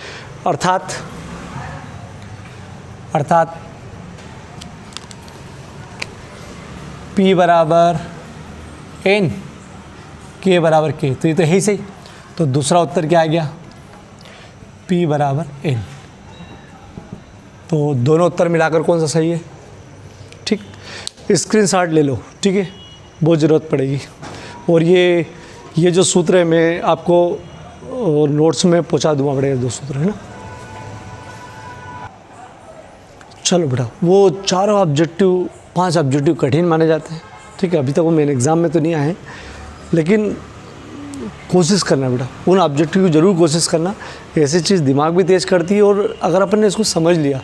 अर्थात P बराबर n, K बराबर K, तो ये तो है ही सही। तो दूसरा उत्तर क्या आ गया, P बराबर n। तो दोनों उत्तर मिलाकर कौन सा सही है, ठीक। स्क्रीनशॉट ले लो, ठीक है, बहुत ज़रूरत पड़ेगी। और ये जो सूत्र है मैं आपको नोट्स में पहुंचा दूंगा, बड़े 2 सूत्र है ना। चलो बेटा, वो 4 ऑब्जेक्टिव 5 ऑब्जेक्टिव कठिन माने जाते हैं, ठीक है। अभी तक वो मेन एग्ज़ाम में तो नहीं आए, लेकिन कोशिश करना बेटा, उन ऑब्जेक्टिव की ज़रूर कोशिश करना, ऐसी चीज़ दिमाग भी तेज़ करती है। और अगर अपन ने इसको समझ लिया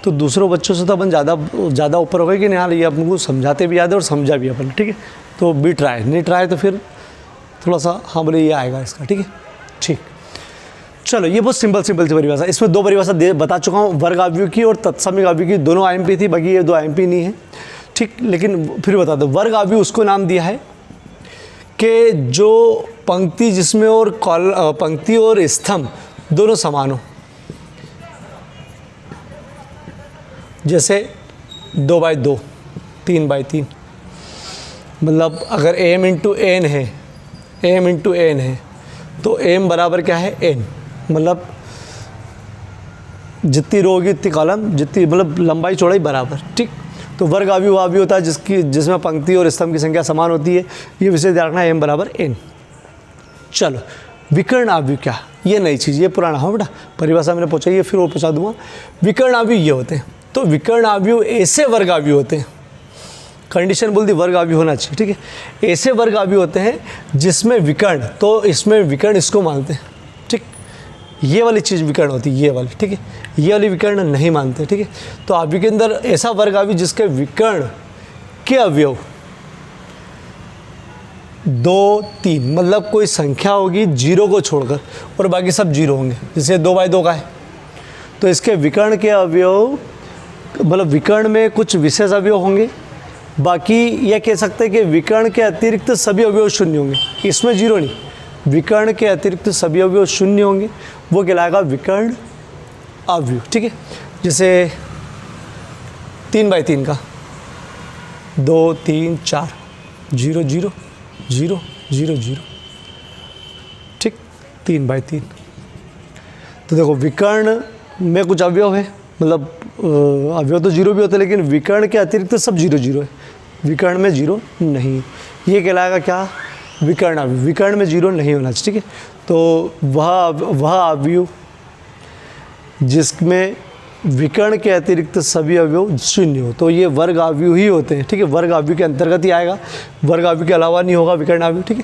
तो दूसरों बच्चों से तो अपन ज़्यादा ऊपर हो गए कि नहीं, हाँ ये अपन को समझाते भी याद है और समझा भी अपन, ठीक है। तो भी ट्राई, नहीं ट्राई तो फिर थोड़ा सा हाँ बोले ये आएगा इसका, ठीक है, ठीक। चलो ये बहुत सिंपल सी परिभाषा, इसमें 2 परिभाषा बता चुका हूँ, वर्ग आव्यूह की और तत्समक आव्यूह की, दोनों IMP थी, बाकी ये 2 IMP नहीं है, ठीक। लेकिन फिर बता दो, वर्ग आव्यूह उसको नाम दिया है कि जो पंक्ति जिसमें और पंक्ति और स्तंभ दोनों समान हो, जैसे 2/2, 3/3, मतलब अगर m इंटू n है तो m बराबर क्या है n, मतलब जितनी रो होगी उतनी कॉलम, जितनी मतलब लंबाई चौड़ाई बराबर, ठीक। तो वर्ग आव्यूह आव्यूह होता है जिसमें पंक्ति और स्तंभ की संख्या समान होती है, ये विषय ध्यान रखना, m बराबर n। चलो विकर्ण आव्यूह क्या, ये नई चीज़, ये पुराना हो बेटा, परिभाषा मैंने पहुँचाई है, फिर वो पहुँचा दूंगा। विकर्ण आव्यूह ये होते हैं, तो विकर्ण आव्यूह ऐसे वर्ग आव्यूह होते हैं, कंडीशन बोल दी वर्ग आव्यूह होना चाहिए, ठीक है। ऐसे वर्ग आव्यूह होते हैं जिसमें विकर्ण, तो इसमें विकर्ण इसको मानते हैं, ठीक। ये वाली चीज़ विकर्ण होती है, ये वाली, ठीक है, ये वाली विकर्ण नहीं मानते, ठीक है। तो आव्यूह के अंदर ऐसा वर्ग आव्यूह जिसके विकर्ण के अवयव 2 3, मतलब कोई संख्या होगी 0 को छोड़कर और बाकी सब 0 होंगे, जैसे 2/2 का है। तो इसके विकर्ण के अवयव, मतलब विकर्ण में कुछ विशेष अवयव होंगे, बाकी यह कह सकते हैं कि विकर्ण के अतिरिक्त सभी अवयव शून्य होंगे। इसमें 0 नहीं, विकर्ण के अतिरिक्त सभी अवयव शून्य होंगे, वो कहलाएगा विकर्ण अवयव। ठीक है, जैसे 3/3 का 2 3 4 0 0 0 0 0, ठीक, 3/3। तो देखो विकर्ण में कुछ अवयव है, मतलब अवयव तो 0 भी होते हैं, लेकिन विकर्ण के अतिरिक्त सब 0 0 है, विकर्ण में 0 नहीं, ये कहलाएगा क्या, विकर्ण अवयव। विकर्ण में 0 नहीं होना चाहिए। ठीक है, तो वह अवयव जिसमें विकर्ण के अतिरिक्त सभी अवयव शून्य हो, तो ये वर्ग अवयव ही होते हैं। ठीक है, वर्ग अवयव के अंतर्गत ही आएगा, वर्ग अवयव के अलावा नहीं होगा विकर्ण अवयव। ठीक है,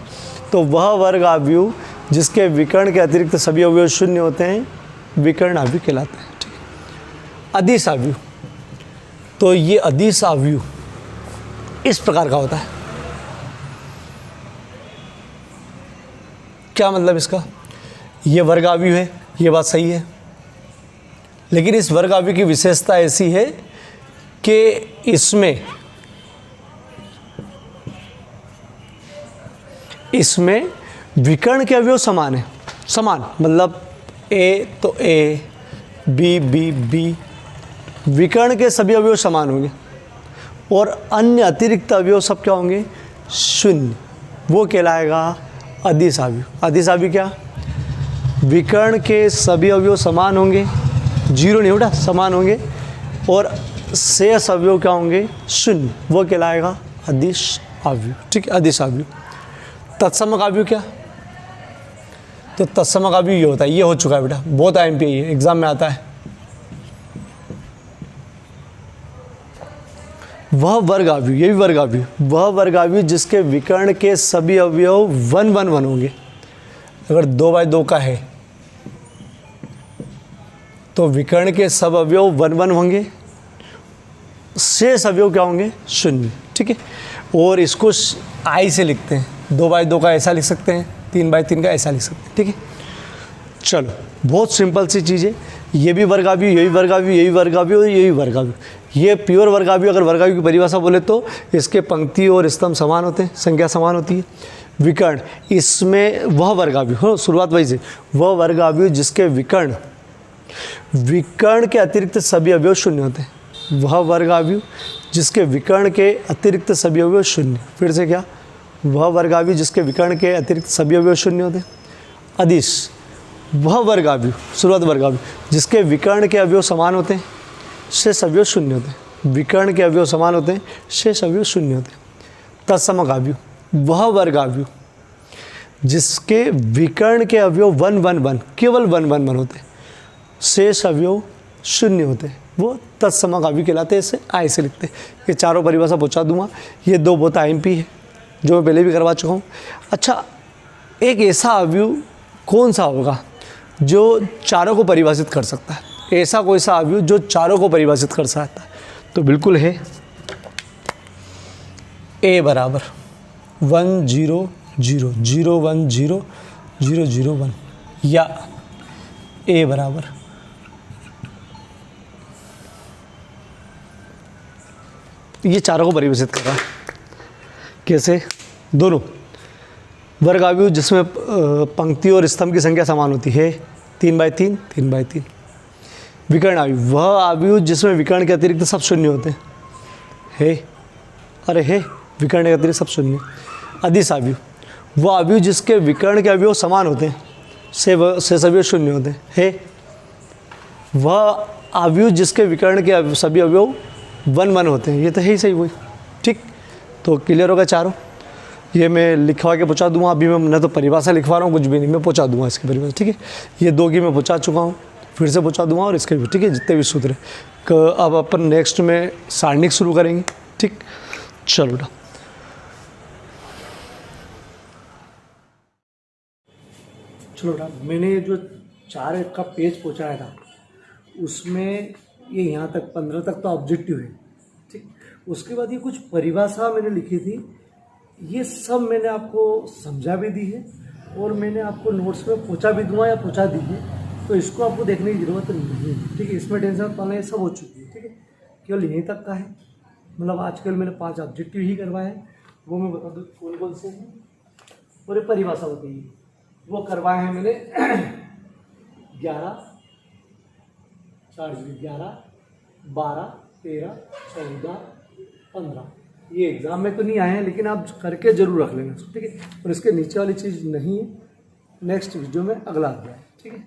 तो वह वर्ग अवयव जिसके विकर्ण के अतिरिक्त सभी अवयव शून्य होते हैं विकर्ण अवयव कहलाते हैं। ठीक है, अदिश अवयव, तो ये अदिश अवयव इस प्रकार का होता है। क्या मतलब इसका, ये वर्ग अवयव है, ये बात सही है, लेकिन इस वर्ग अवयव की विशेषता ऐसी है कि इसमें विकर्ण के अवयव समान है। समान मतलब ए तो ए, बी बी बी, विकर्ण के सभी अवयव समान होंगे और अन्य अतिरिक्त अवयव सब क्या होंगे, शून्य, वो कहलाएगा अदिश अवयव। अदिश अवयव क्या, विकर्ण के सभी अवयव समान होंगे, 0 नहीं बेटा, समान होंगे, और शेष अवयव क्या होंगे, शून्य, वो कहलाएगा अदिश अवयव। ठीक है, अदिश अवयव। तत्समक अवयव क्या, तो तत्समक अवयव ये होता है, ये हो चुका है बेटा, बहुत IMP है, एग्जाम में आता है। वह वर्ग अवयव, ये भी वर्ग अवयव, वह वर्ग अवयव जिसके विकर्ण के सभी अवयव 1 1 1 होंगे। अगर 2/2 का है तो विकर्ण के सब अवयव 1 1 होंगे, शेष अवयव क्या होंगे, शून्य। ठीक है, और इसको I से लिखते हैं, 2/2 का ऐसा लिख सकते हैं, 3/3 का ऐसा लिख सकते हैं। ठीक है, चलो बहुत सिंपल सी चीज़ है, ये भी वर्ग अवयव, यही वर्ग अवयव, यही वर्ग अवयव, यही वर्ग अवयव, ये प्योर वर्ग अवयव। अगर वर्ग अवयव की परिभाषा बोले तो इसके पंक्ति और स्तंभ समान होते हैं, संख्या समान होती है। विकर्ण, इसमें वह वर्ग अवयव हो, शुरुआत वही से, वह वर्ग अवयव जिसके विकर्ण के अतिरिक्त सभी अवयव शून्य होते हैं। वह वर्ग अवयव जिसके विकर्ण के अतिरिक्त सभी अवयव शून्य, फिर से क्या, वह वर्ग अवयव जिसके विकर्ण के अतिरिक्त सभी अवयव शून्य होते हैं। अदिश, वह वर्ग अवयव, शुरुआत वर्ग अवयव जिसके विकर्ण के अवयव समान होते हैं, शेष अवयव शून्य होते हैं। विकर्ण के अवयव समान होते हैं, शेष अवयव शून्य होते हैं। तत्समक अवयव, वह वर्ग अवयव जिसके विकर्ण के अवयव 1 1 1, केवल 1 1 1 होते हैं, शेष अवयव शून्य होते हैं, वो तत्समक अवयव कहलाते हैं। इसे I से लिखते हैं। ये चारों परिभाषा पहुँचा दूंगा, ये 2 बहुत IMP है जो मैं पहले भी करवा चुका हूँ। अच्छा, एक ऐसा अवयव कौन सा होगा जो चारों को परिभाषित कर सकता है, ऐसा कोई सा अवयव जो चारों को परिभाषित कर सकता है, तो बिल्कुल है A बराबर 1 0 0 0 1 0 0 0 1, या A बराबर ये चारों को परिभाषित कर रहा है। कैसे, दोनों वर्ग अवयव जिसमें पंक्ति और स्तंभ की संख्या समान होती है, 3/3 3/3। विकर्ण अवयव, वह अवयव जिसमें विकर्ण के अतिरिक्त सब शून्य होते हैं, है, अरे है, विकर्ण के अतिरिक्त सब शून्य। अदिश अवयव, वह अवयव जिसके विकर्ण के अवयव समान होते हैं, शेष अवयव शून्य होते हैं, है। वह अवयव जिसके विकर्ण के सभी अवयव 1 1 होते हैं, ये तो है ही सही वही। ठीक, तो क्लियर होगा चारों। ये मैं लिखवा के पहुँचा दूंगा, अभी मैं न तो परिभाषा लिखवा रहा हूँ, कुछ भी नहीं, मैं पहुँचा दूंगा इसकी परिभाषा। ठीक है, ये 2 की मैं पहुँचा चुका हूँ, फिर से पहुँचा दूंगा, और इसके भी, ठीक है, जितने भी सूत्र हैं। अब अपन नेक्स्ट में सारणिक शुरू करेंगे। ठीक, चलो बेटा, चलो बेटा, मैंने जो 4 का पेज पहुँचाया था उसमें ये यहाँ तक 15 तक तो ऑब्जेक्टिव है। ठीक, उसके बाद ये कुछ परिभाषा मैंने लिखी थी, ये सब मैंने आपको समझा भी दी है और मैंने आपको नोट्स में पूछा भी दूंगा या पूछा दी है, तो इसको आपको देखने की ज़रूरत नहीं है, ठीक है। इसमें टेंशन पाना ये सब हो चुकी है, ठीक है। केवल यहीं तक का है, मतलब आजकल मैंने 5 ऑब्जेक्टिव ही करवाए हैं, वो मैं बता दूँ कौन कौन से हैं और ये परिभाषा बताइए। वो करवाए हैं मैंने 11, 11, 12, 13, 14, 15। ये एग्ज़ाम में तो नहीं आए हैं, लेकिन आप करके जरूर रख लेना, ठीक है। और इसके नीचे वाली चीज़ नहीं है, नेक्स्ट वीडियो में अगला अध्याय, ठीक है।